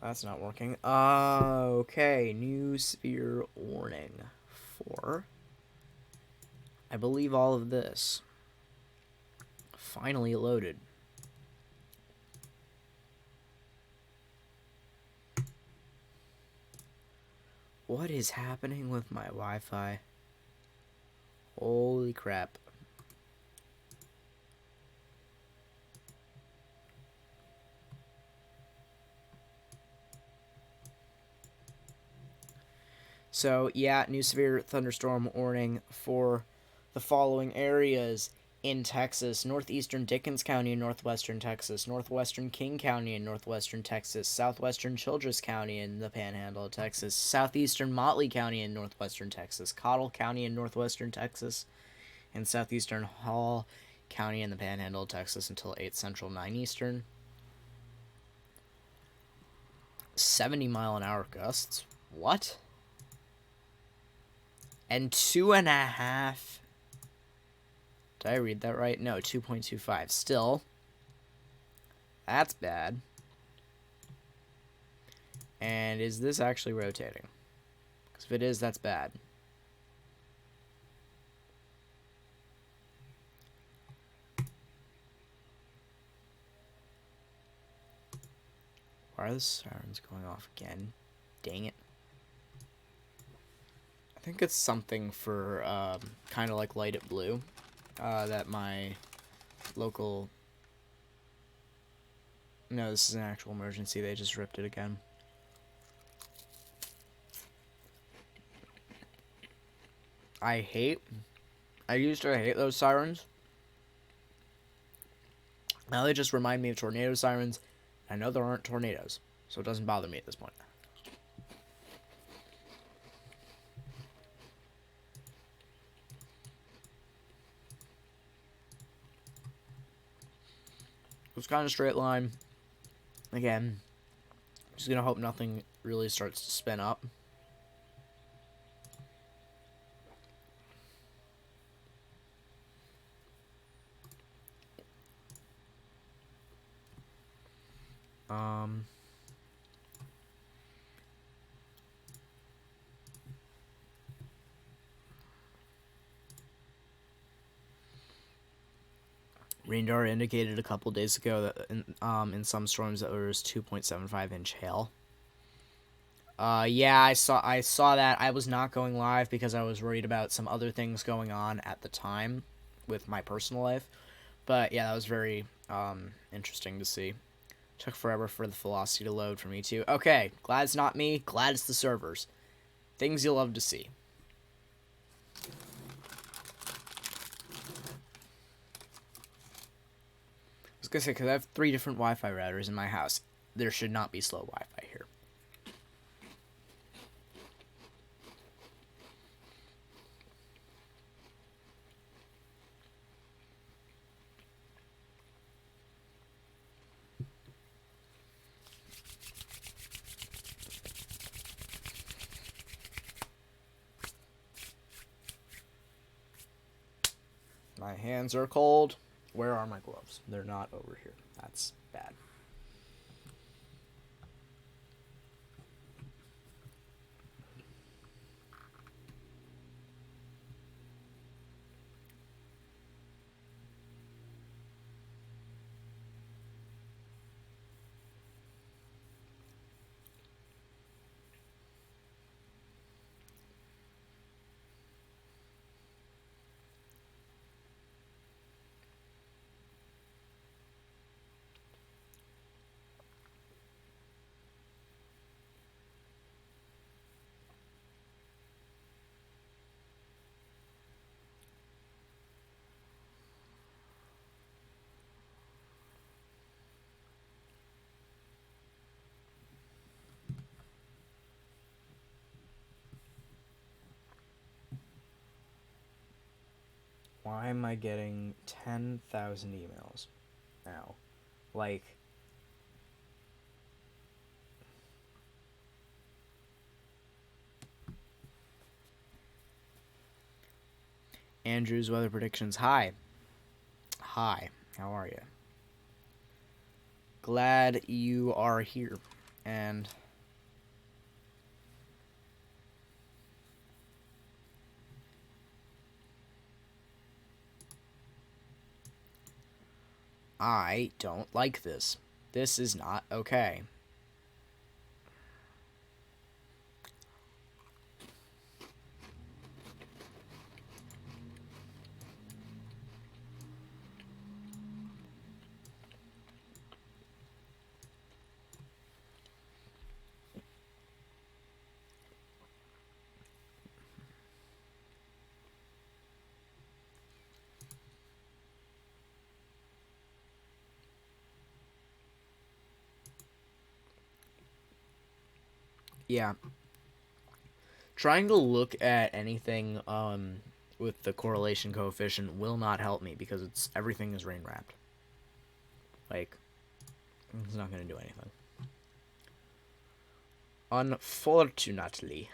That's not working. Okay, new severe warning for, I believe, all of this. Finally loaded. What is happening with my Wi-Fi? Holy crap. So, yeah, new severe thunderstorm warning for the following areas in Texas: northeastern Dickens County in northwestern Texas, northwestern King County in northwestern Texas, southwestern Childress County in the Panhandle of Texas, southeastern Motley County in northwestern Texas, Cottle County in northwestern Texas, and southeastern Hall county in the Panhandle of Texas until 8 Central, 9 Eastern. 70-mile-an-hour gusts. What? And 2.5. Did I read that right? No, 2.25. Still, that's bad. And is this actually rotating? Because if it is, that's bad. Why are the sirens going off again? Dang it. I think it's something for kind of like Light It Blue that my local... No, this is an actual emergency. They just ripped it again. I used to hate those sirens. Now they just remind me of tornado sirens. I know there aren't tornadoes, so it doesn't bother me at this point. It's kind of straight line. Again, just gonna hope nothing really starts to spin up. Radar indicated a couple days ago that in some storms that there was 2.75-inch hail. Yeah, I saw that. I was not going live because I was worried about some other things going on at the time with my personal life. But yeah, that was very interesting to see. Took forever for the velocity to load for me too. Okay, glad it's not me. Glad it's the servers. Things you'll love to see. I was gonna say, because I have 3 different Wi-Fi routers in my house. There should not be slow Wi-Fi here. My hands are cold. Where are my gloves? They're not over here. That's bad. Why am I getting 10,000 emails now? Like, Andrew's weather predictions. Hi. Hi. How are you? Glad you are here. And I don't like this. This is not okay. Yeah. Trying to look at anything with the correlation coefficient will not help me because everything is rain wrapped. Like, it's not going to do anything. Unfortunately.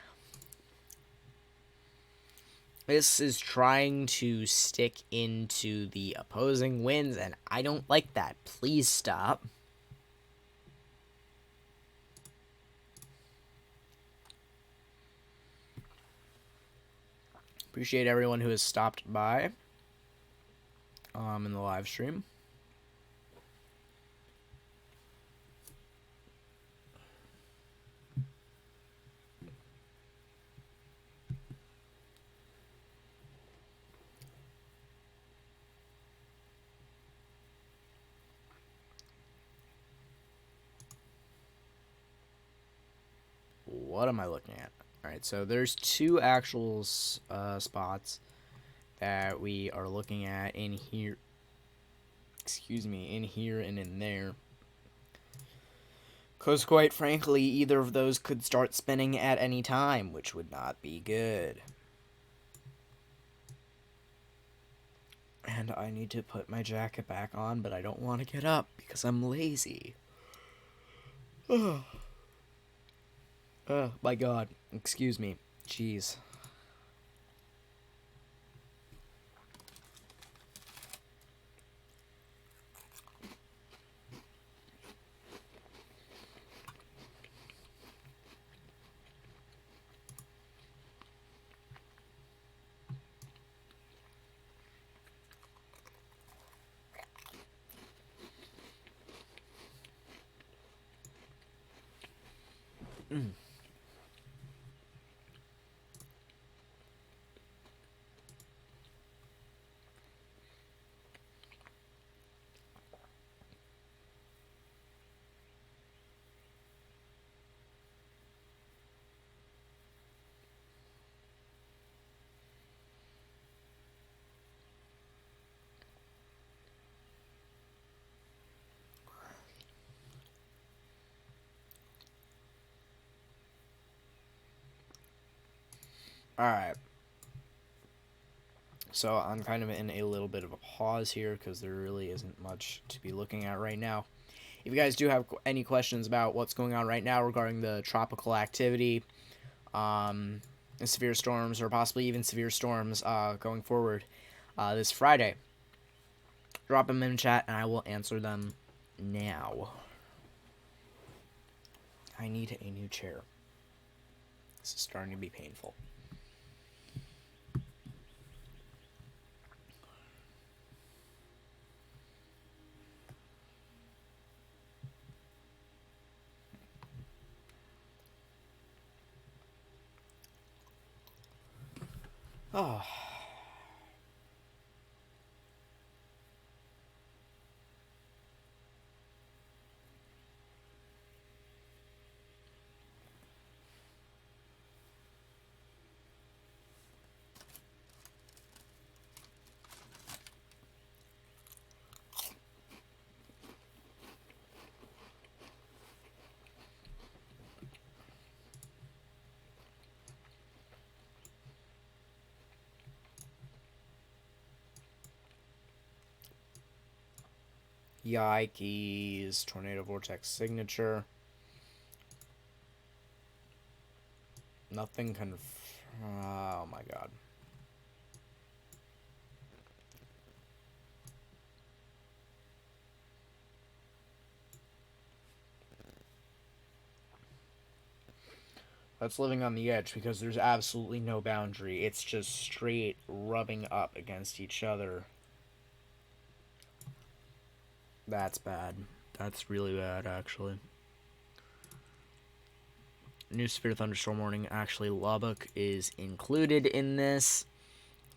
This is trying to stick into the opposing winds, and I don't like that. Please stop. Appreciate everyone who has stopped by in the live stream. What am I looking at? Alright, so there's two actual spots that we are looking at in here. Excuse me, in here and in there. Because quite frankly, either of those could start spinning at any time, which would not be good. And I need to put my jacket back on, but I don't want to get up because I'm lazy. Oh my god. Excuse me. Jeez. Alright. So I'm kind of in a little bit of a pause here because there really isn't much to be looking at right now. If you guys do have any questions about what's going on right now regarding the tropical activity, severe storms, or possibly even severe storms going forward this Friday, drop them in chat and I will answer them now. I need a new chair. This is starting to be painful. Oh. Yikes. Tornado vortex signature. Nothing oh my god. That's living on the edge because there's absolutely no boundary. It's just straight rubbing up against each other. That's bad. That's really bad, actually. New severe thunderstorm warning. Actually, Lubbock is included in this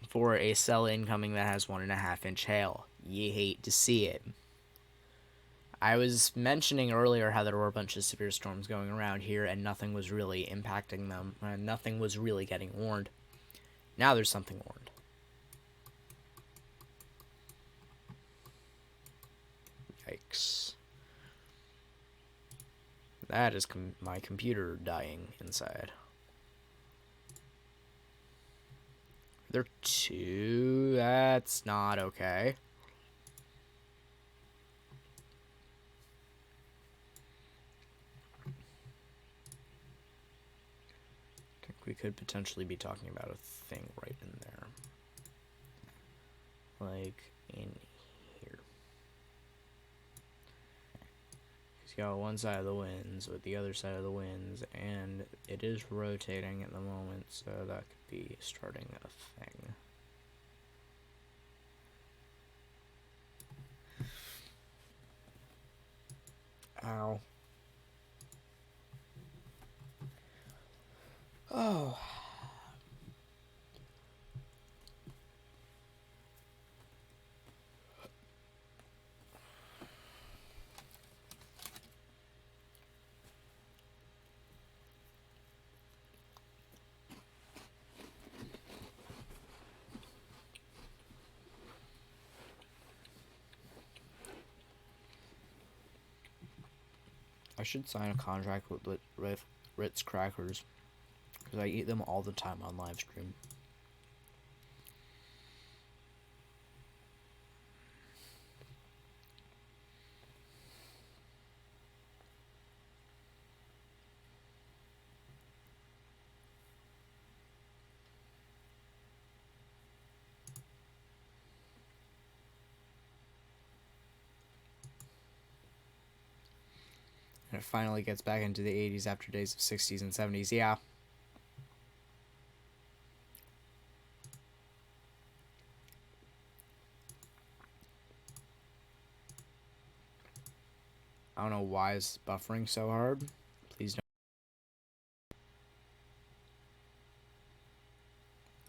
for a cell incoming that has 1.5 inch hail. You hate to see it. I was mentioning earlier how there were a bunch of severe storms going around here and nothing was really impacting them. Nothing was really getting warned. Now there's something warned. Yikes. That is my computer dying inside. They're 2. That's not okay. I think we could potentially be talking about a thing right in there. Like in here. He's got one side of the winds with the other side of the winds, and it is rotating at the moment, so that could be starting a thing. Ow. Oh. I should sign a contract with Ritz crackers, because I eat them all the time on live stream. And it finally gets back into the 80s after days of 60s and 70s. Yeah. I don't know why it's buffering so hard. Please don't.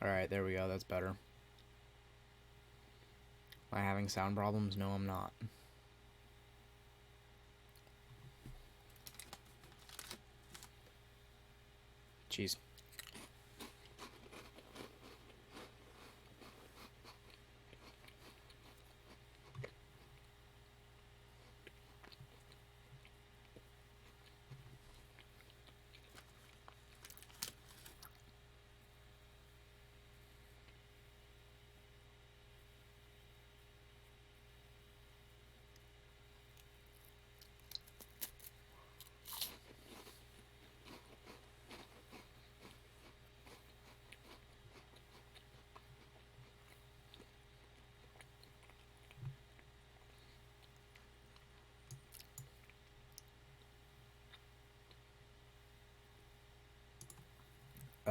Alright, there we go. That's better. Am I having sound problems? No, I'm not. Jeez.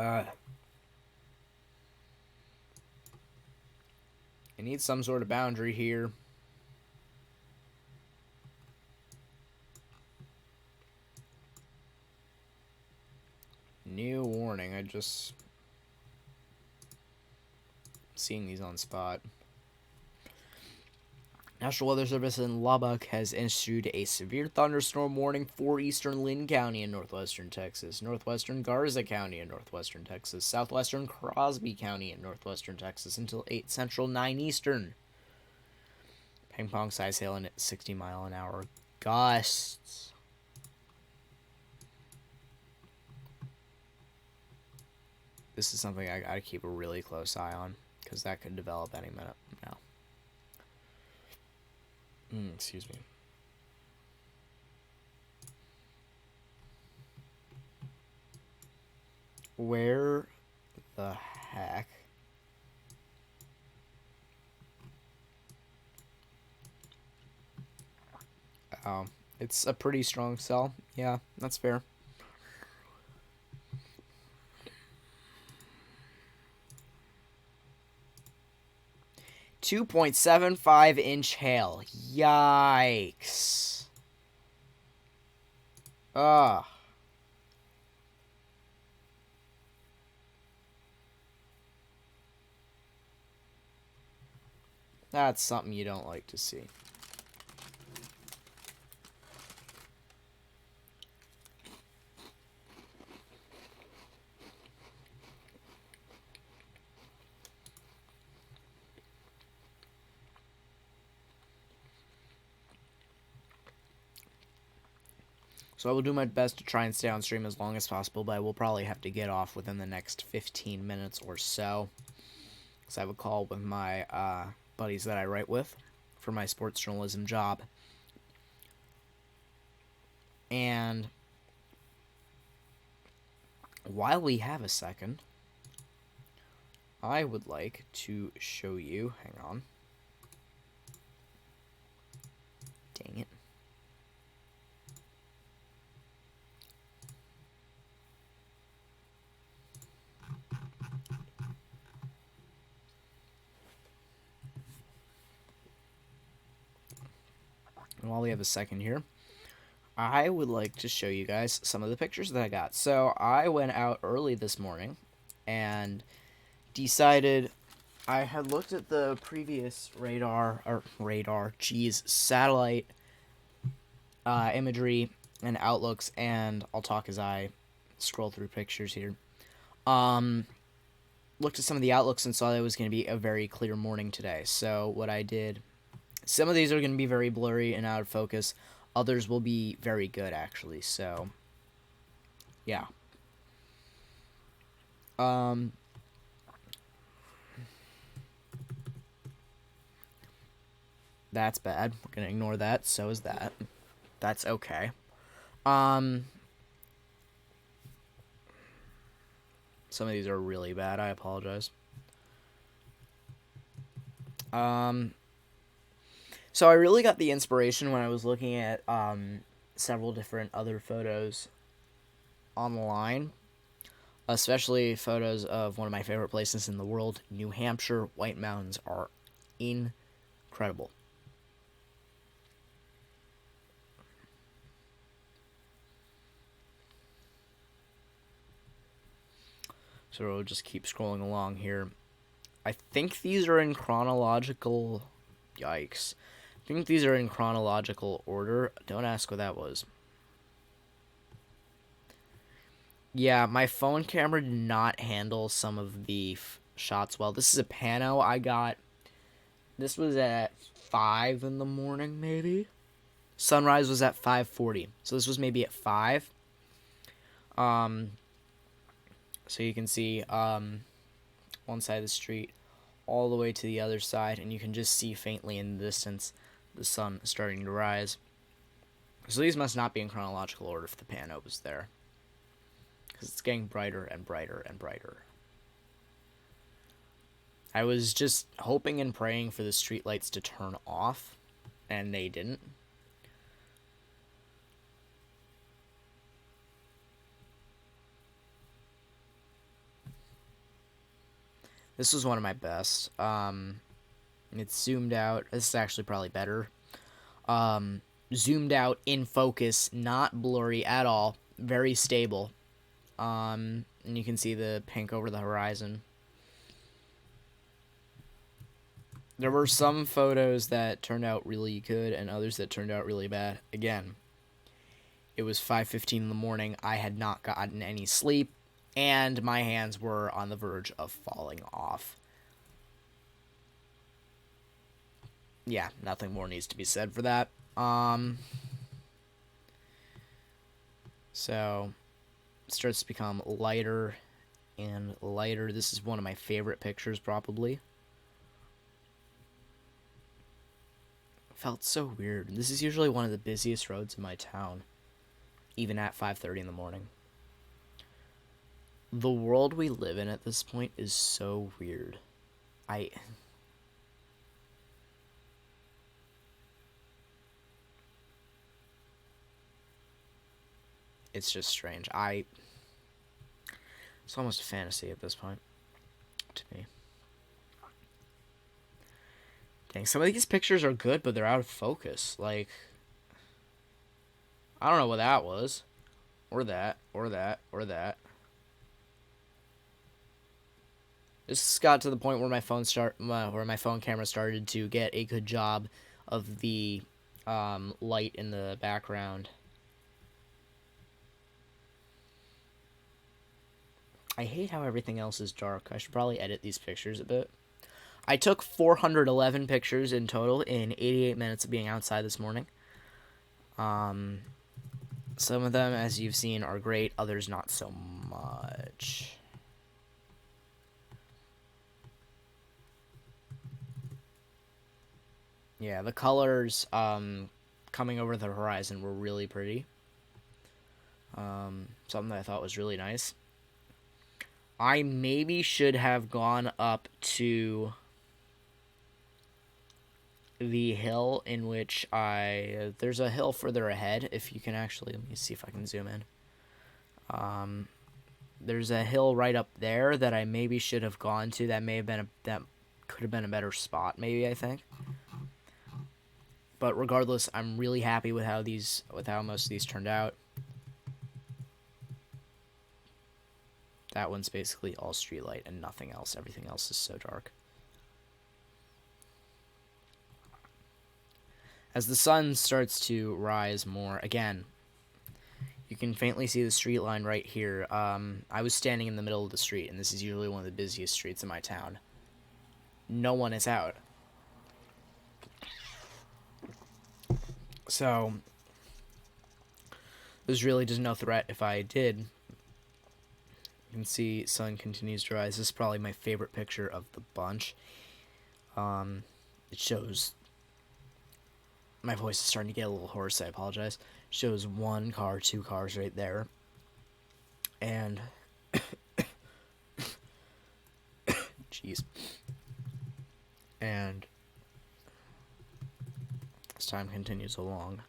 I need some sort of boundary here. New warning. I just seeing these on spot. National Weather Service in Lubbock has issued a severe thunderstorm warning for eastern Lynn County in northwestern Texas, northwestern Garza County in northwestern Texas, southwestern Crosby County in northwestern Texas until 8 Central, 9 Eastern. Ping pong size hail and 60-mile-an-hour gusts. This is something I gotta keep a really close eye on, because that could develop any minute now. Excuse me. Where the heck? Oh, it's a pretty strong cell. Yeah, that's fair. 2.75-inch hail. Yikes. Ugh. That's something you don't like to see. So I will do my best to try and stay on stream as long as possible, but I will probably have to get off within the next 15 minutes or so. because I have a call with my buddies that I write with for my sports journalism job. And while we have a second, I would like to show you, hang on. Dang it. And while we have a second here, I would like to show you guys some of the pictures that I got. So I went out early this morning and decided I had looked at the previous satellite imagery and outlooks, and I'll talk as I scroll through pictures here. Looked at some of the outlooks and saw that it was going to be a very clear morning today. So what I did, some of these are going to be very blurry and out of focus. Others will be very good, actually. So, yeah. That's bad. We're going to ignore that. So is that. That's okay. Some of these are really bad. I apologize. So I really got the inspiration when I was looking at several different other photos online, especially photos of one of my favorite places in the world, New Hampshire. White Mountains are incredible. So we'll just keep scrolling along here. I think these are in chronological... Yikes. I think these are in chronological order. Don't ask what that was. Yeah, my phone camera did not handle some of the shots well. This is a pano I got. This was at 5 in the morning, maybe? Sunrise was at 5:40. So this was maybe at 5. So you can see one side of the street all the way to the other side, and you can just see faintly in the distance the sun starting to rise. So these must not be in chronological order if the pano was there, because it's getting brighter and brighter and brighter. I was just hoping and praying for the streetlights to turn off, and they didn't. This was one of my best. It's zoomed out. This is actually probably better. Zoomed out, in focus, not blurry at all. Very stable. And you can see the pink over the horizon. There were some photos that turned out really good and others that turned out really bad. Again, it was 5:15 in the morning. I had not gotten any sleep, and my hands were on the verge of falling off. Yeah, nothing more needs to be said for that. So it starts to become lighter and lighter. This is one of my favorite pictures, probably. Felt so weird. This is usually one of the busiest roads in my town, even at 5:30 in the morning. The world we live in at this point is so weird. It's just strange. It's almost a fantasy at this point, to me. Dang, some of these pictures are good, but they're out of focus. Like, I don't know what that was. Or that, or that, or that. This got to the point where my phone camera started to get a good job of the light in the background. I hate how everything else is dark. I should probably edit these pictures a bit. I took 411 pictures in total in 88 minutes of being outside this morning. Some of them, as you've seen, are great. Others, not so much. Yeah, the colors coming over the horizon were really pretty. Something that I thought was really nice. I maybe should have gone up to the hill in which there's a hill further ahead. If you can actually, let me see if I can zoom in. There's a hill right up there that I maybe should have gone to. That could have been a better spot. Maybe, I think. But regardless, I'm really happy with how most of these turned out. That one's basically all street light and nothing else. Everything else is so dark. As the sun starts to rise more, again, you can faintly see the street line right here. I was standing in the middle of the street, and this is usually one of the busiest streets in my town. No one is out. So, there's really just no threat if I did. You can see sun continues to rise. This is probably my favorite picture of the bunch. It shows... My voice is starting to get a little hoarse, I apologize. Shows one car, two cars right there. And... Jeez. And... as time continues along,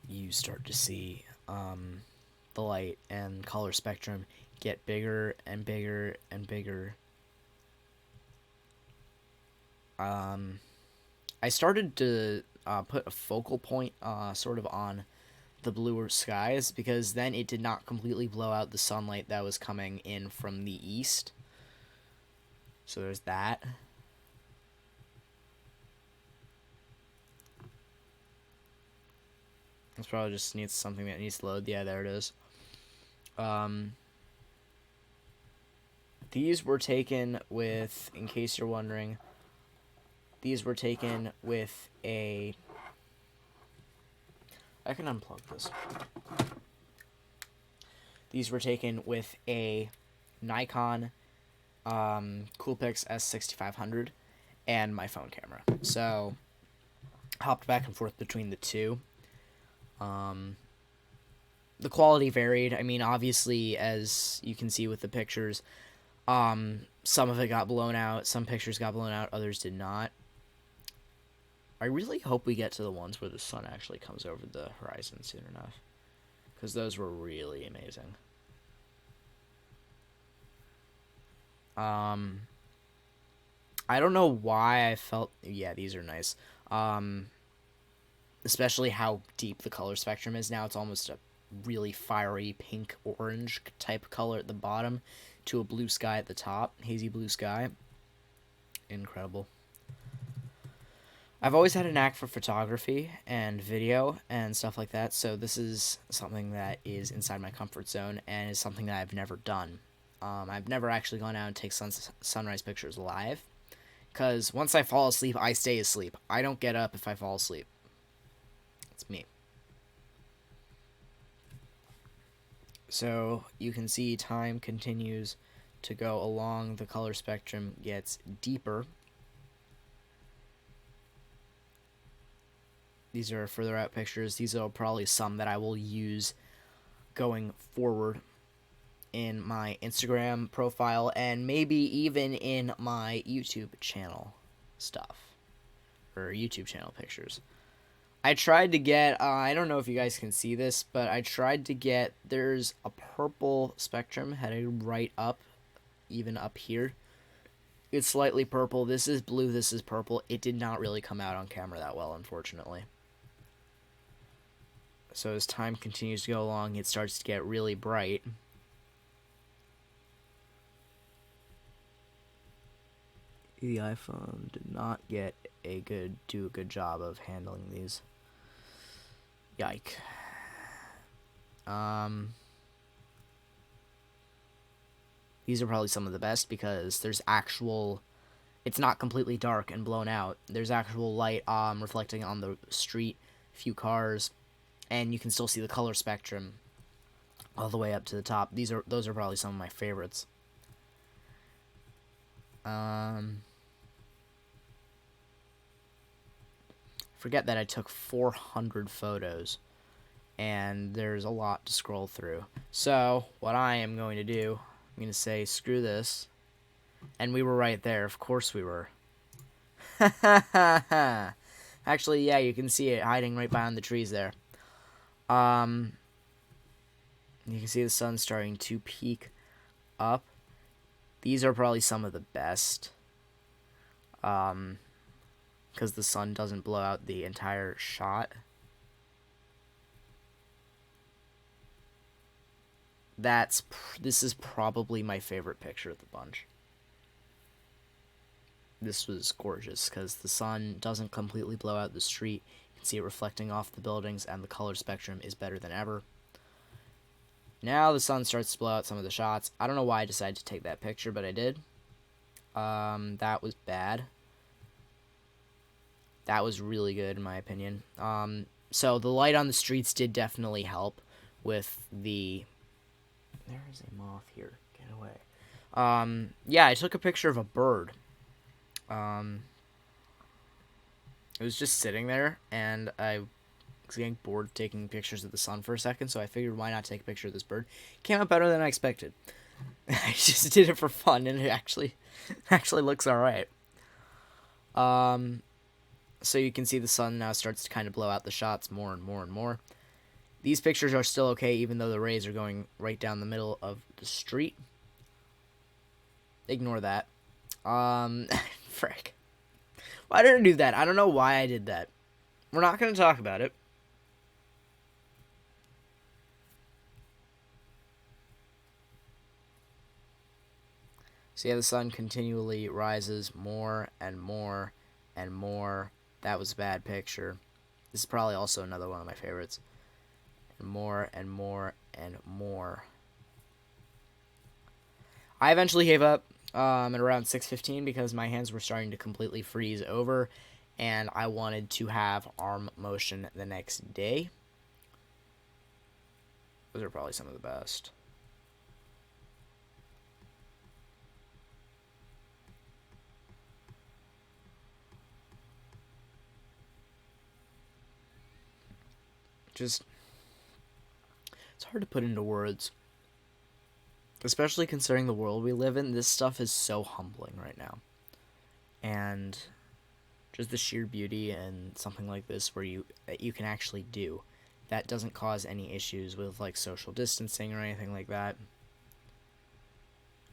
you start to see the light and color spectrum get bigger and bigger and bigger. I started to put a focal point sort of on the bluer skies, because then it did not completely blow out the sunlight that was coming in from the east. So there's that. This probably just needs something that needs to load. Yeah, there it is. These were taken with, in case you're wondering, these were taken with a... I can unplug this. These were taken with a Nikon Coolpix S6500 and my phone camera. So, hopped back and forth between the two. The quality varied. I mean, obviously, as you can see with the pictures, some of it got blown out. Some pictures got blown out. Others did not. I really hope we get to the ones where the sun actually comes over the horizon soon enough, because those were really amazing. I don't know why I felt... Yeah, these are nice. Especially how deep the color spectrum is now. It's almost a really fiery pink-orange type color at the bottom to a blue sky at the top. Hazy blue sky. Incredible. I've always had a knack for photography and video and stuff like that, so this is something that is inside my comfort zone and is something that I've never done. I've never actually gone out and take sunrise pictures live, because once I fall asleep, I stay asleep. I don't get up if I fall asleep. It's me. So you can see time continues to go along. The color spectrum gets deeper. These are further out pictures. These are probably some that I will use going forward in my Instagram profile and maybe even in my YouTube channel stuff, or YouTube channel pictures. I tried to get, I don't know if you guys can see this, but I tried to get, there's a purple spectrum headed right up, even up here. It's slightly purple. This is blue, this is purple. It did not really come out on camera that well, unfortunately. So as time continues to go along, it starts to get really bright. The iPhone did not do a good job of handling these. Yike. These are probably some of the best because there's actual... It's not completely dark and blown out. There's actual light reflecting on the street, few cars, and you can still see the color spectrum all the way up to the top. Those are probably some of my favorites. forget that I took 400 photos, and there's a lot to scroll through. So what I am going to do, I'm going to say screw this, and we were right there. Of course we were. Actually, yeah, you can see it hiding right behind the trees there. You can see the sun starting to peak up. These are probably some of the best, because the sun doesn't blow out the entire shot. This is probably my favorite picture of the bunch. This was gorgeous because the sun doesn't completely blow out the street. You can see it reflecting off the buildings, and the color spectrum is better than ever. Now the sun starts to blow out some of the shots. I don't know why I decided to take that picture, but I did. That was bad. That was really good in my opinion. So the light on the streets did definitely help with the... There is a moth here. Get away. Yeah, I took a picture of a bird. It was just sitting there, and I was getting bored taking pictures of the sun for a second, so I figured why not take a picture of this bird. Came out better than I expected. I just did it for fun, and it actually looks alright. So you can see the sun now starts to kind of blow out the shots more and more and more. These pictures are still okay, even though the rays are going right down the middle of the street. Ignore that. Frick. Why did I do that? I don't know why I did that. We're not going to talk about it. So yeah, the sun continually rises more and more and more. That was a bad picture. This is probably also another one of my favorites. And more and more and more. I eventually gave up at around 6:15 because my hands were starting to completely freeze over, and I wanted to have arm motion the next day. Those are probably some of the best. Just, it's hard to put into words. Especially considering the world we live in, this stuff is so humbling right now. And just the sheer beauty and something like this where you can actually do. That doesn't cause any issues with like social distancing or anything like that.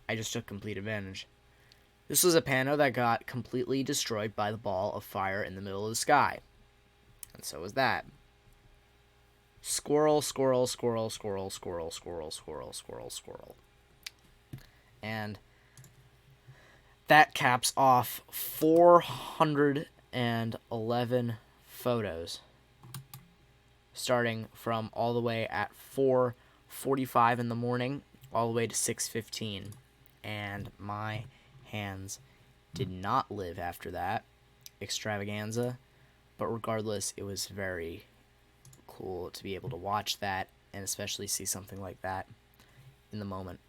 I just took complete advantage. This was a pano that got completely destroyed by the ball of fire in the middle of the sky. And so was that. Squirrel, squirrel, squirrel, squirrel, squirrel, squirrel, squirrel, squirrel, squirrel. And that caps off 411 photos. Starting from all the way at 4:45 in the morning, all the way to 6:15. And my hands did not live after that extravaganza. But regardless, it was very cool to be able to watch that and especially see something like that in the moment.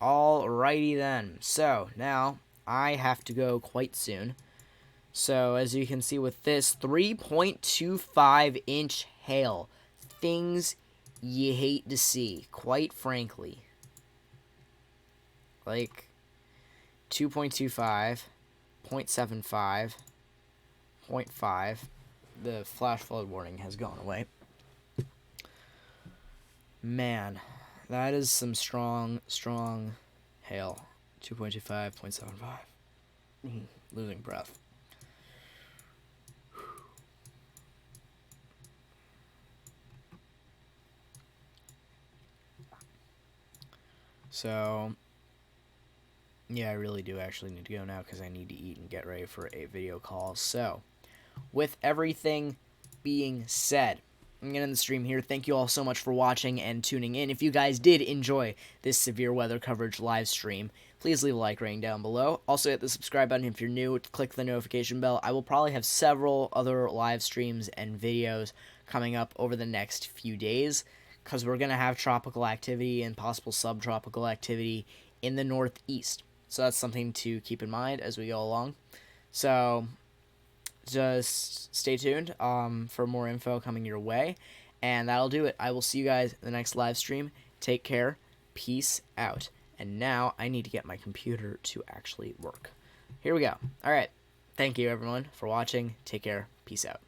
Alrighty then. So now I have to go quite soon. So as you can see with this 3.25 inch hail, things you hate to see, quite frankly. Like 2.25, 0.75, 0.5. The flash flood warning has gone away. Man, that is some strong hail. 2.25, 0.75. Losing breath. So, yeah, I really do actually need to go now because I need to eat and get ready for a video call. So, with everything being said, I'm going to end the stream here. Thank you all so much for watching and tuning in. If you guys did enjoy this severe weather coverage live stream, please leave a like rating down below. Also hit the subscribe button if you're new. Click the notification bell. I will probably have several other live streams and videos coming up over the next few days because we're going to have tropical activity and possible subtropical activity in the northeast. So that's something to keep in mind as we go along. So just stay tuned for more info coming your way. And that'll do it. I will see you guys in the next live stream. Take care. Peace out. And now I need to get my computer to actually work. Here we go. All right. Thank you, everyone, for watching. Take care. Peace out.